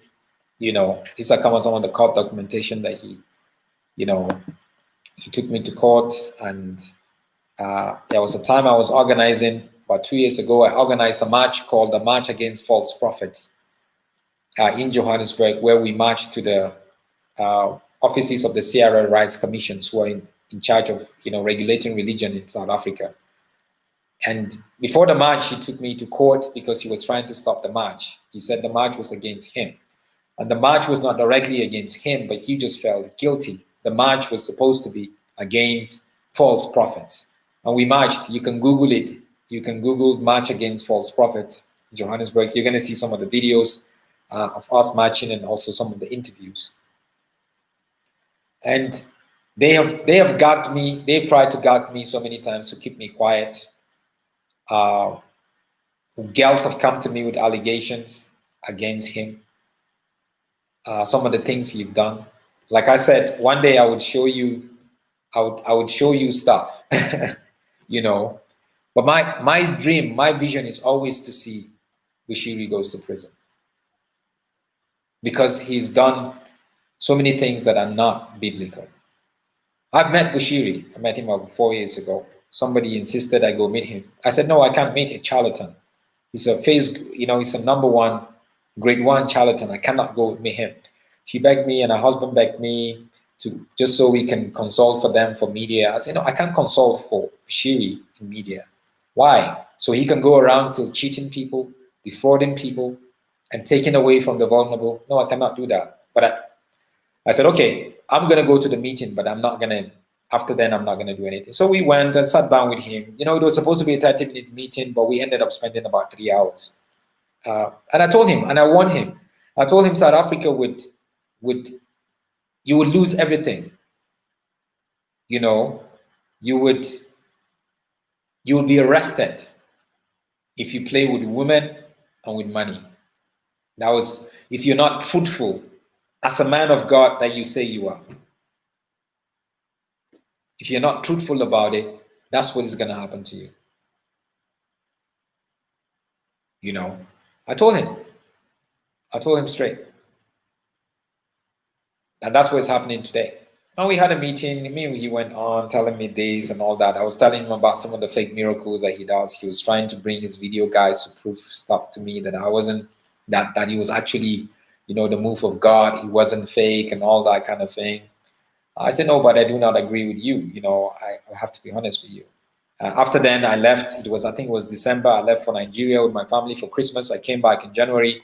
These are some of the court documentation that he took me to court. And there was a time I was organizing, about 2 years ago, I organized a march called the March Against False Prophets in Johannesburg, where we marched to the offices of the Sierra Rights Commissions, who are in charge of regulating religion in South Africa. And before the march, he took me to court because he was trying to stop the march. He said the march was against him. And the march was not directly against him, but he just felt guilty. The march was supposed to be against false prophets. And we marched. You can Google it. You can Google March Against False Prophets in Johannesburg. You're going to see some of the videos of us marching and also some of the interviews. And they have gagged me. They've tried to gag me so many times to keep me quiet. Girls have come to me with allegations against him. Some of the things he's done. Like I said, one day I would show you. I would show you stuff, But my dream, my vision is always to see Bushiri goes to prison, because he's done so many things that are not biblical. I've met Bushiri. I met him about 4 years ago. Somebody insisted I go meet him. I said, no, I can't meet a charlatan. He's a he's a #1, grade 1 charlatan. I cannot go meet him. She begged me, and her husband begged me to, just so we can consult for them for media. I said, no, I can't consult for Bushiri in media. Why? So he can go around still cheating people, defrauding people, and taking away from the vulnerable. No, I cannot do that. But I said, okay, I'm going to go to the meeting, but I'm not going to, after then, I'm not going to do anything. So we went and sat down with him. It was supposed to be a 30-minute meeting, but we ended up spending about 3 hours. And I told him, and I warned him, I told him South Africa you would lose everything. You would be arrested if you play with women and with money. That was, if you're not truthful as a man of God that you say you are. If you're not truthful about it, that's what is going to happen to you. I told him straight. And that's what's happening today. And we had a meeting. He went on telling me this and all that. I was telling him about some of the fake miracles that he does. He was trying to bring his video guys to prove stuff to me that I wasn't, that he was actually, the move of God. He wasn't fake and all that kind of thing. I said, no, but I do not agree with you. I have to be honest with you. After then, I left. I think it was December. I left for Nigeria with my family for Christmas. I came back in January,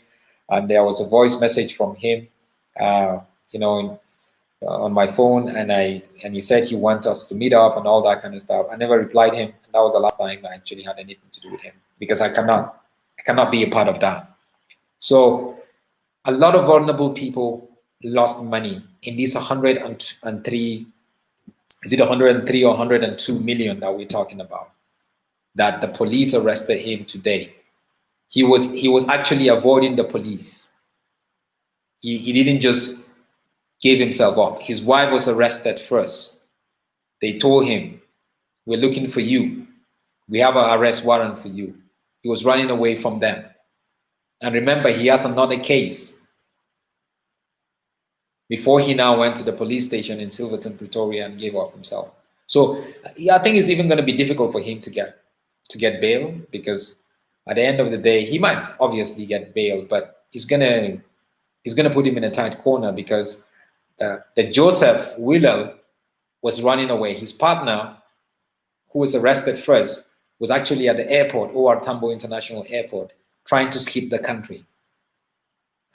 and there was a voice message from him, on my phone, and he said he wants us to meet up and all that kind of stuff. I never replied him. And that was the last time I actually had anything to do with him, because I cannot be a part of that. So a lot of vulnerable people lost money in these 103, is it 103 or 102 million that we're talking about, that the police arrested him today. He was actually avoiding the police. He didn't just give himself up. His wife was arrested first. They told him, we're looking for you. We have an arrest warrant for you. He was running away from them. And remember, he has another case before he now went to the police station in Silverton, Pretoria, and gave up himself. So I think it's even going to be difficult for him to get bail, because at the end of the day, he might obviously get bail, but it's gonna put him in a tight corner, because the Joseph Willel was running away. His partner, who was arrested first, was actually at the airport, OR Tambo International Airport, trying to escape the country.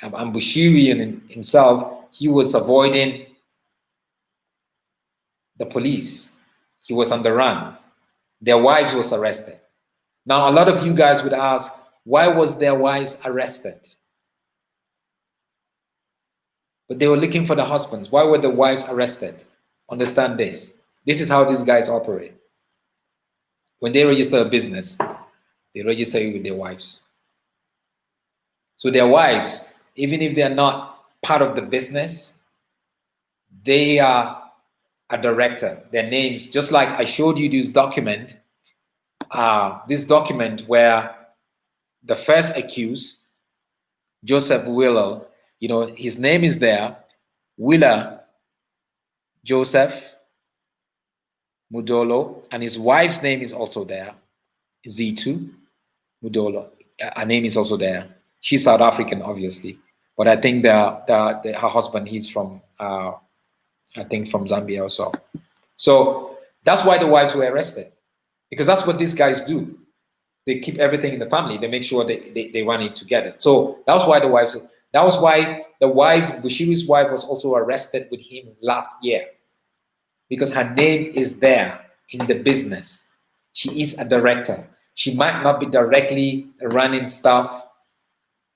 And Bushiri himself, he was avoiding the police. He was on the run. Their wives was arrested. Now, a lot of you guys would ask, why was their wives arrested? But they were looking for the husbands. Why were the wives arrested? Understand this. This is how these guys operate. When they register a business, they register it with their wives. So their wives, even if they're not part of the business, they are a director. Their names, just like I showed you this document where the first accused, Joseph Willel, his name is there, Willa Joseph Mudolo, and his wife's name is also there, Z2 Mudolo. Her name is also there. She's South African, obviously, but I think her husband, he's from, I think from Zambia or so. So that's why the wives were arrested, because that's what these guys do. They keep everything in the family. They make sure they run it together. So that was why the wife, Bushiri's wife, was also arrested with him last year, because her name is there in the business. She is a director. She might not be directly running stuff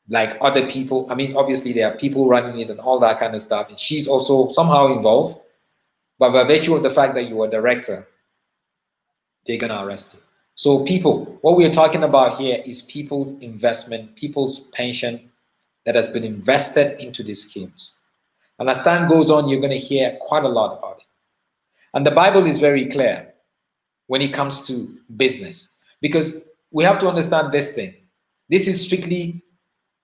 like other people. I mean, obviously there are people running it and all that kind of stuff, and she's also somehow involved. But by virtue of the fact that you are a director, they're gonna arrest you. So people, what we are talking about here is people's investment, people's pension that has been invested into these schemes. And as time goes on, you're going to hear quite a lot about it. And the Bible is very clear when it comes to business, because we have to understand this thing. This is strictly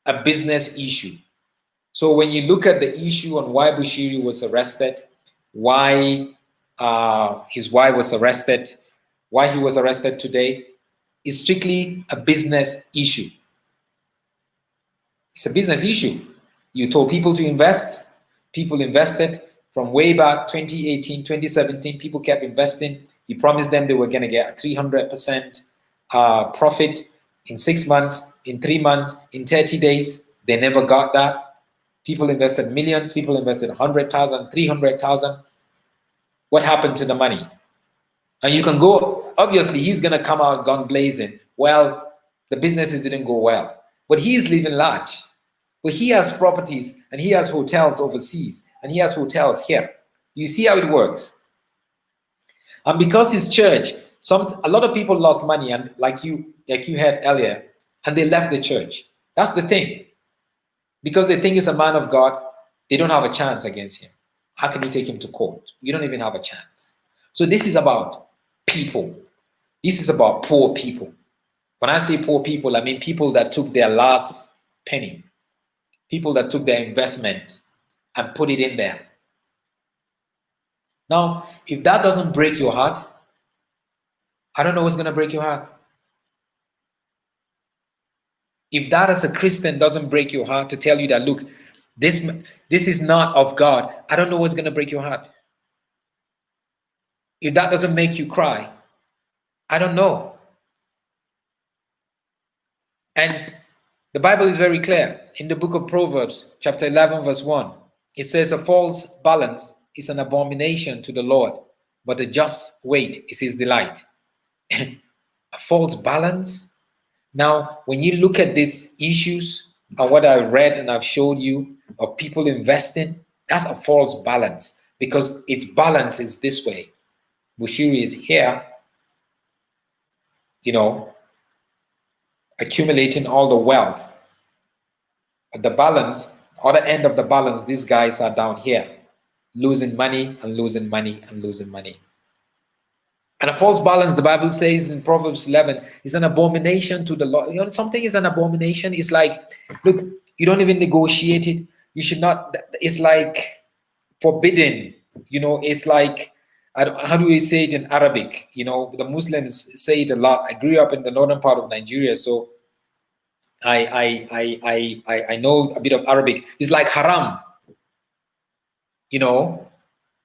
a business issue. So when you look at the issue on why Bushiri was arrested, why his wife was arrested, why he was arrested today, is strictly a business issue. It's a business issue. You told people to invest, people invested from way back 2018, 2017, people kept investing. You promised them they were going to get a 300% profit in 6 months, in 3 months, in 30 days. They never got that. People invested millions, people invested 100,000, 300,000. What happened to the money? And you can go, obviously he's going to come out gun blazing. Well, the businesses didn't go well, but he's living large. But he has properties and he has hotels overseas and he has hotels here. You see how it works? And because his church, a lot of people lost money, and like you heard earlier, and they left the church. That's the thing. Because they think he's a man of God, they don't have a chance against him. How can you take him to court? You don't even have a chance. So this is about people. This is about poor people. When I say poor people, I mean people that took their last penny. People that took their investment and put it in there. Now, if that doesn't break your heart, I don't know what's going to break your heart. If that as a Christian doesn't break your heart to tell you that, look, this is not of God, I don't know what's going to break your heart. If that doesn't make you cry, I don't know. And the Bible is very clear. In the book of Proverbs, chapter 11, verse 1, it says, a false balance is an abomination to the Lord, but a just weight is his delight. A false balance. Now, when you look at these issues and what I read and I've showed you of people investing, that's a false balance, because its balance is this way. Bushiri is here, accumulating all the wealth. At the balance, other end of the balance, these guys are down here, losing money and losing money and losing money. And a false balance, the Bible says in Proverbs 11, is an abomination to the Lord. Something is an abomination. It's like, look, you don't even negotiate it. You should not. It's like forbidden. It's like, how do we say it in Arabic? The Muslims say it a lot. I grew up in the northern part of Nigeria, so I know a bit of Arabic. It's like haram.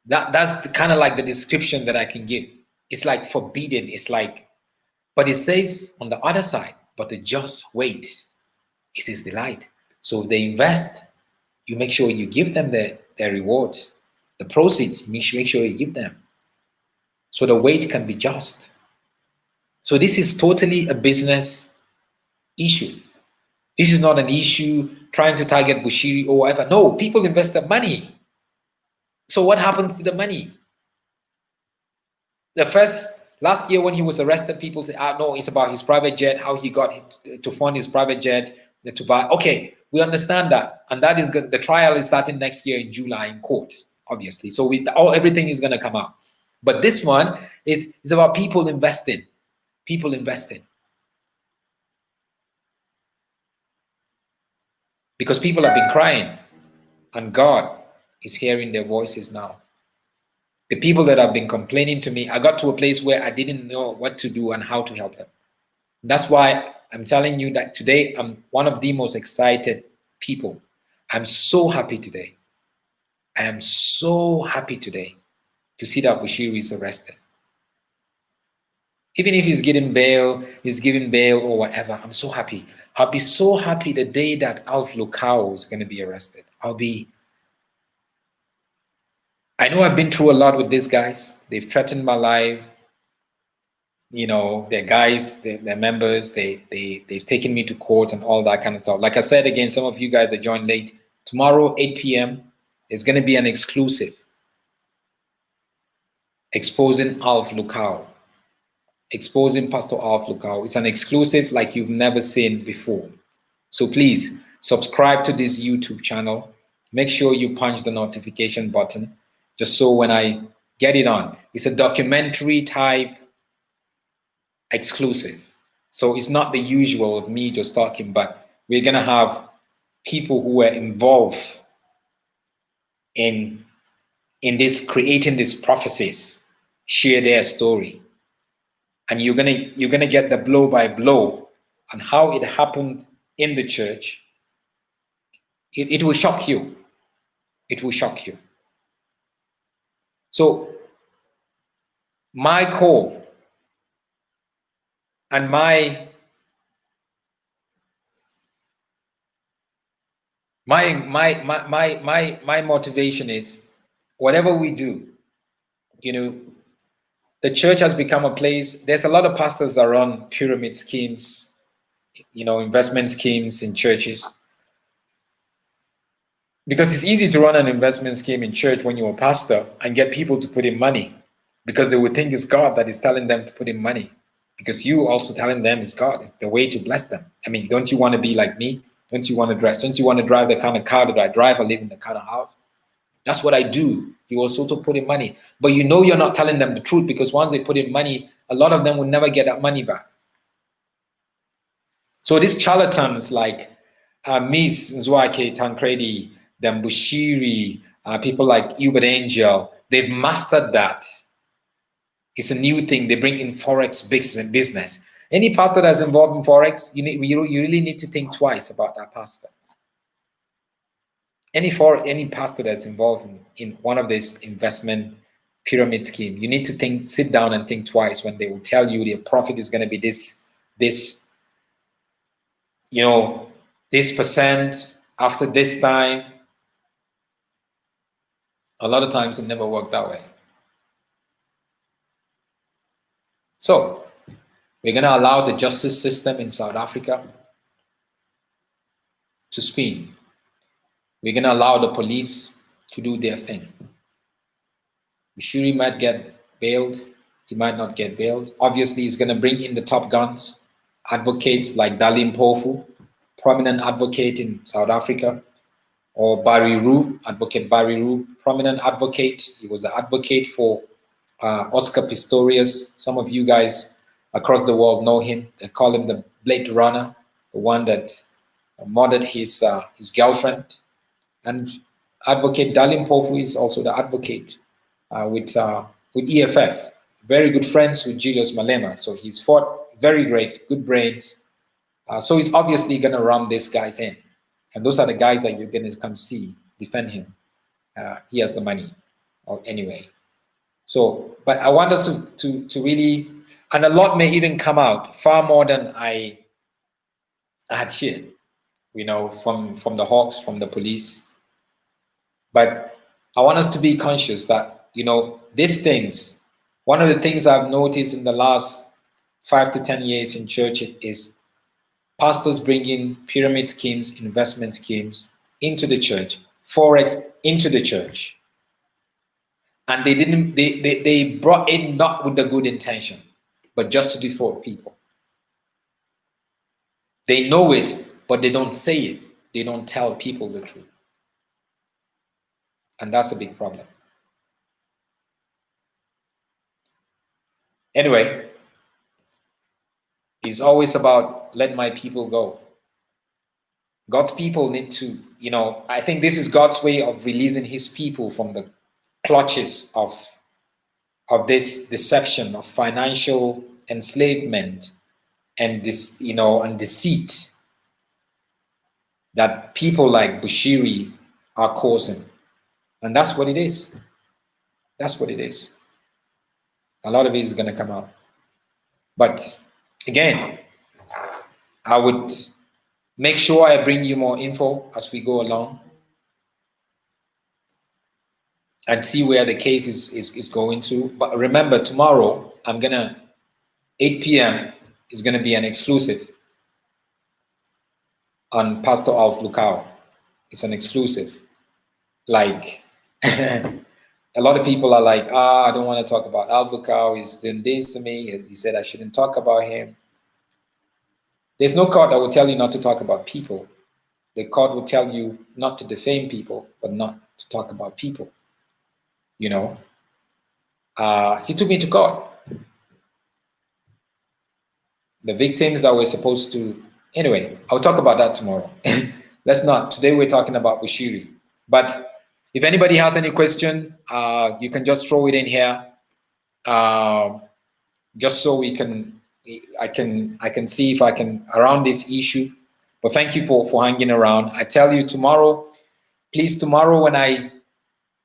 That's kind of like the description that I can give. It's like forbidden. It's like, but it says on the other side, but the just weight is his delight. So if they invest, you make sure you give them their rewards, the proceeds. Make sure you give them, so the weight can be just. So this is totally a business issue. This is not an issue trying to target Bushiri or whatever. No, people invest their money. So what happens to the money? Last year when he was arrested, people say, no, it's about his private jet, how he got to fund his private jet to buy. Okay, we understand that. And that is good. The trial is starting next year in July in court, obviously. So everything is going to come out. But this one is about people investing. People investing. Because people have been crying, and God is hearing their voices now. The people that have been complaining to me, I got to a place where I didn't know what to do and how to help them. That's why I'm telling you that today I'm one of the most excited people. I'm so happy today. I am so happy today to see that Bushiri is arrested. Even if he's giving bail or whatever, I'm so happy. I'll be so happy the day that Alf Lukau is going to be arrested. I know I've been through a lot with these guys. They've threatened my life. They're guys, they're members, they've taken me to court and all that kind of stuff. Like I said again, some of you guys that joined late, tomorrow, 8 p.m., is going to be an exclusive exposing Alf Lukau. Exposing Pastor Alf Lukau. It's an exclusive like you've never seen before. So please subscribe to this YouTube channel. Make sure you punch the notification button, just so when I get it on, it's a documentary type exclusive. So it's not the usual of me just talking, but we're going to have people who were involved in this, creating these prophecies, share their story. And you're gonna get the blow by blow on how it happened in the church. It will shock you. It will shock you. So my call and my motivation is, whatever we do, the church has become a place. There's a lot of pastors that run pyramid schemes, investment schemes in churches. Because it's easy to run an investment scheme in church when you're a pastor and get people to put in money, because they would think it's God that is telling them to put in money, because you also telling them it's God. It's the way to bless them. I mean, don't you want to be like me? Don't you want to dress? Don't you want to drive the kind of car that I drive or live in the kind of house? That's what I do. You also to put in money. But you're not telling them the truth, because once they put in money, a lot of them will never get that money back. So these charlatans like Miss Nzwake Tancredi, then Bushiri, people like Hubert Angel, they've mastered that. It's a new thing. They bring in forex business. Any pastor that's involved in forex, you really need to think twice about that pastor. Any pastor that's involved in one of these investment pyramid scheme, you need to sit down and think twice when they will tell you their profit is going to be this, this percent after this time. A lot of times it never worked that way. So we're going to allow the justice system in South Africa to spin. We're going to allow the police to do their thing. Bushiri might get bailed. He might not get bailed. Obviously, he's going to bring in the top guns, advocates like Dalim Pofu, prominent advocate in South Africa, or Barry Rue, Advocate Barry Rue, prominent advocate. He was an advocate for Oscar Pistorius. Some of you guys across the world know him. They call him the Blade Runner, the one that murdered his girlfriend. And Advocate Dalim Pofu is also the advocate with EFF. Very good friends with Julius Malema. So he's fought very great, good brains. So he's obviously going to ram these guys in. And those are the guys that you're going to come see, defend him. He has the money, anyway. So, but I want us to really, and a lot may even come out, far more than I had shared, from the Hawks, from the police. But I want us to be conscious that, these things, one of the things I've noticed in the last 5 to 10 years in church is pastors bringing pyramid schemes, investment schemes into the church, forex into the church. And they brought in not with the good intention, but just to defraud people. They know it, but they don't say it. They don't tell people the truth. And that's a big problem. Anyway, it's always about let my people go. God's people need to, I think this is God's way of releasing his people from the clutches of this deception, of financial enslavement and this, and deceit that people like Bushiri are causing. And that's what it is. That's what it is. A lot of it is going to come out. But again, I would make sure I bring you more info as we go along and see where the case is going to. But remember, tomorrow, 8 p.m. is going to be an exclusive on Pastor Alf Lukau. It's an exclusive. Like, a lot of people are like, I don't want to talk about Alf Lukau. He's doing this to me. He said I shouldn't talk about him. There's no court that will tell you not to talk about people. The court will tell you not to defame people, but not to talk about people. He took me to court. The victims that were supposed to... Anyway, I'll talk about that tomorrow. Let's not. Today we're talking about Bushiri. But if anybody has any question, you can just throw it in here. Just so I can see if I can around this issue. But thank you for hanging around. I tell you tomorrow, please, tomorrow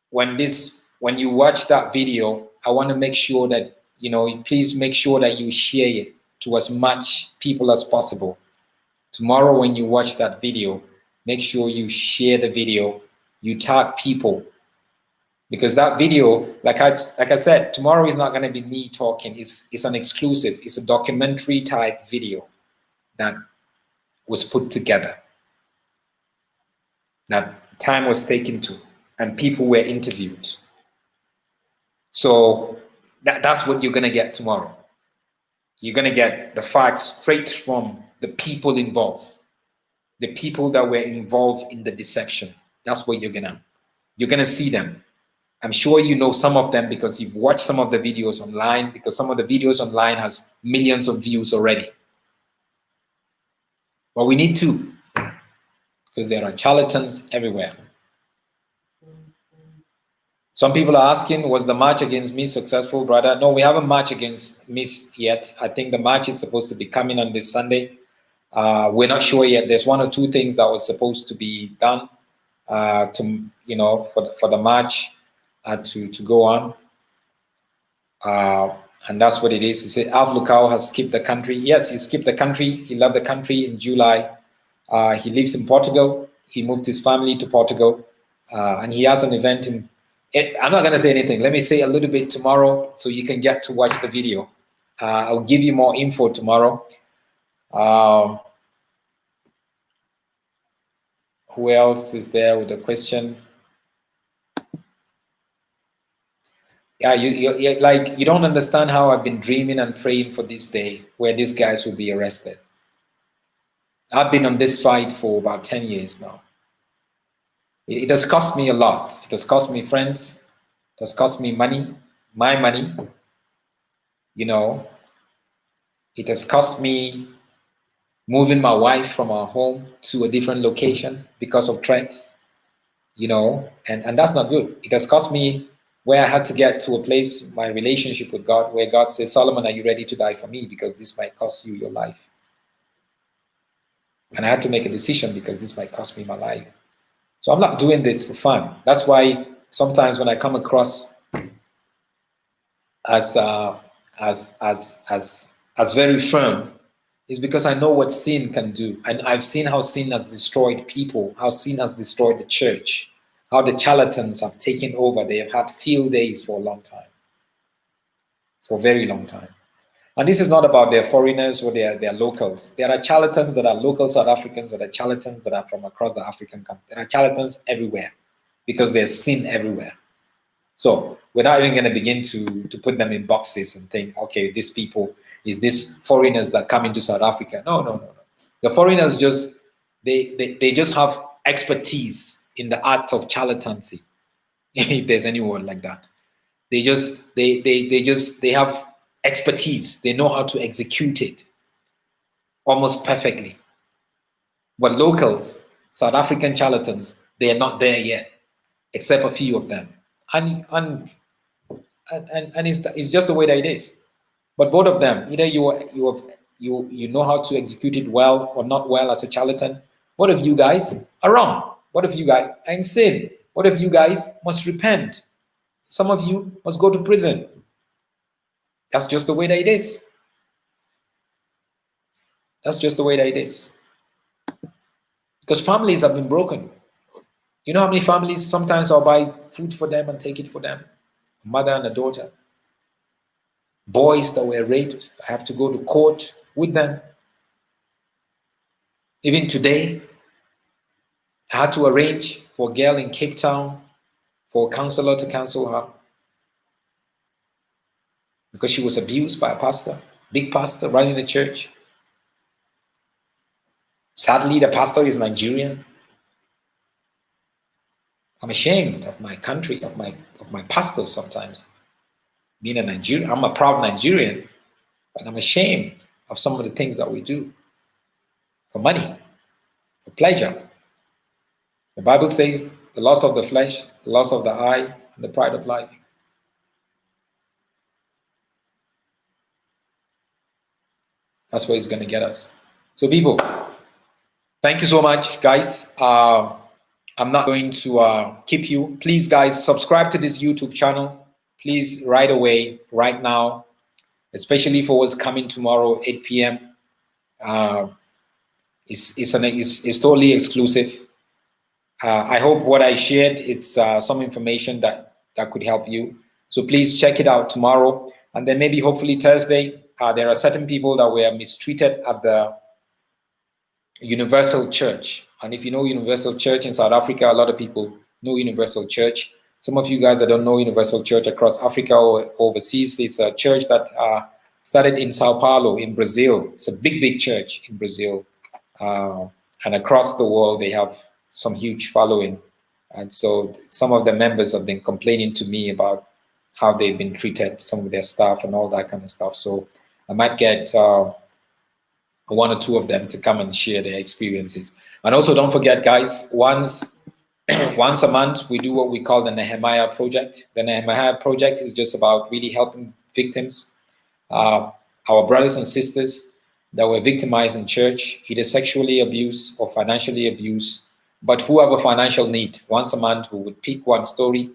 when you watch that video, I want to make sure that, please make sure that you share it to as much people as possible. Tomorrow when you watch that video, make sure you share the video, you tag people. Because that video, like I said, tomorrow is not going to be me talking. It's an exclusive. It's a documentary type video that was put together. That time was taken to, and people were interviewed. So that's what you're going to get tomorrow. You're going to get the facts straight from the people involved, the people that were involved in the deception. That's what you're going to see them. I'm sure you know some of them because you've watched some of the videos online, because some of the videos online has millions of views already. But we need to because there are charlatans everywhere. Some people are asking, was the march against me successful, brother? No, we haven't marched against Miss yet. I think the march is supposed to be coming on this Sunday. We're not sure yet. There's one or two things that was supposed to be done for the march to go on. And that's what it is. He said, Alf Lukau has skipped the country. Yes, he skipped the country. He left the country in July. He lives in Portugal. He moved his family to Portugal. And he has an event in... I'm not going to say anything. Let me say a little bit tomorrow so you can get to watch the video. I'll give you more info tomorrow. Who else is there with a question? Yeah, you don't understand how I've been dreaming and praying for this day where these guys will be arrested. I've been on this fight for about 10 years now. It has cost me a lot. It has cost me friends. It has cost me money, my money. It has cost me moving my wife from our home to a different location because of threats, and that's not good. It has cost me where I had to get to a place, my relationship with God, where God says, Solomon, are you ready to die for me? Because this might cost you your life. And I had to make a decision because this might cost me my life. So I'm not doing this for fun. That's why sometimes when I come across as very firm, is because I know what sin can do. And I've seen how sin has destroyed people, how sin has destroyed the church, how the charlatans have taken over. They have had field days for a long time, for a very long time. And this is not about their foreigners or their locals. There are charlatans that are local South Africans, that are charlatans that are from across the African continent. There are charlatans everywhere because there's sin everywhere. So we're not even going to begin to put them in boxes and think, okay, these people is this foreigners that come into South Africa. No. The foreigners they just have expertise in the art of charlatancy, if there's any word like that. They have expertise. They know how to execute it almost perfectly. But locals, South African charlatans, they are not there yet, except a few of them. And it's just the way that it is. But both of them, either you know how to execute it well or not well as a charlatan. Both of you guys are wrong. Both of you guys are in sin. Both of you guys must repent. Some of you must go to prison. That's just the way that it is. That's just the way that it is. Because families have been broken. You know how many families sometimes I'll buy food for them and take it for them? A mother and a daughter. Boys that were raped, I have to go to court with them. Even today, I had to arrange for a girl in Cape Town for a counselor to counsel her because she was abused by a pastor, big pastor running the church. Sadly, the pastor is Nigerian. I'm ashamed of my country, of my pastors sometimes. Being a Nigerian, I'm a proud Nigerian, but I'm ashamed of some of the things that we do for money, for pleasure. The Bible says the loss of the flesh, the loss of the eye, and the pride of life. That's where it's going to get us. So people, thank you so much, guys. I'm not going to keep you. Please, guys, subscribe to this YouTube channel. Please, right away, right now, especially for what's coming tomorrow, 8 p.m. It's totally exclusive. I hope what I shared, it's some information that could help you. So please check it out tomorrow. And then maybe hopefully Thursday, there are certain people that were mistreated at the Universal Church. And if you know Universal Church in South Africa, a lot of people know Universal Church. Some of you guys that don't know Universal Church across Africa or overseas, it's a church that started in Sao Paulo in Brazil. It's a big church in Brazil. And across the world, they have some huge following. And so some of the members have been complaining to me about how they've been treated, some of their staff and all that kind of stuff. So I might get a one or two of them to come and share their experiences. And also don't forget, guys, once a month we do what we call the Nehemiah Project. The Nehemiah Project is just about really helping victims, our brothers and sisters that were victimized in church, either sexually abused or financially abused, but who have a financial need. Once a month we would pick one story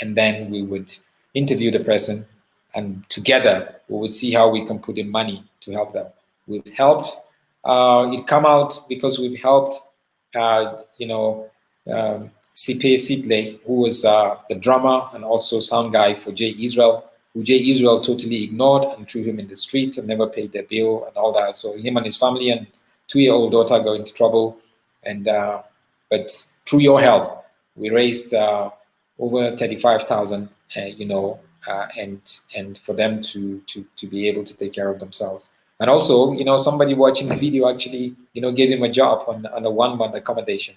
and then we would interview the person, and together we would see how we can put in money to help them. We've helped it come out because we've helped CP Sidley, who was the drummer and also sound guy for Jay Israel, who Jay Israel totally ignored and threw him in the street and never paid their bill and all that. So him and his family and 2-year-old daughter got into trouble. And but through your help, we raised over 35,000, and for them to be able to take care of themselves. And also, somebody watching the video actually, gave him a job on a 1-month accommodation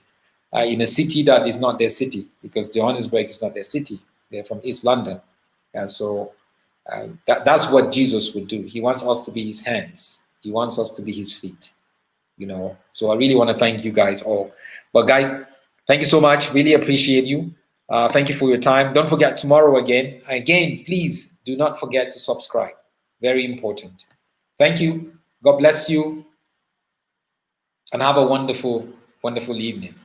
in a city that is not their city, because Johannesburg is not their city. They're from East London. And so that's what Jesus would do. He wants us to be his hands. He wants us to be his feet, So I really want to thank you guys all. But guys, thank you so much. Really appreciate you. Thank you for your time. Don't forget tomorrow again. Again, please do not forget to subscribe. Very important. Thank you. God bless you. And have a wonderful, wonderful evening.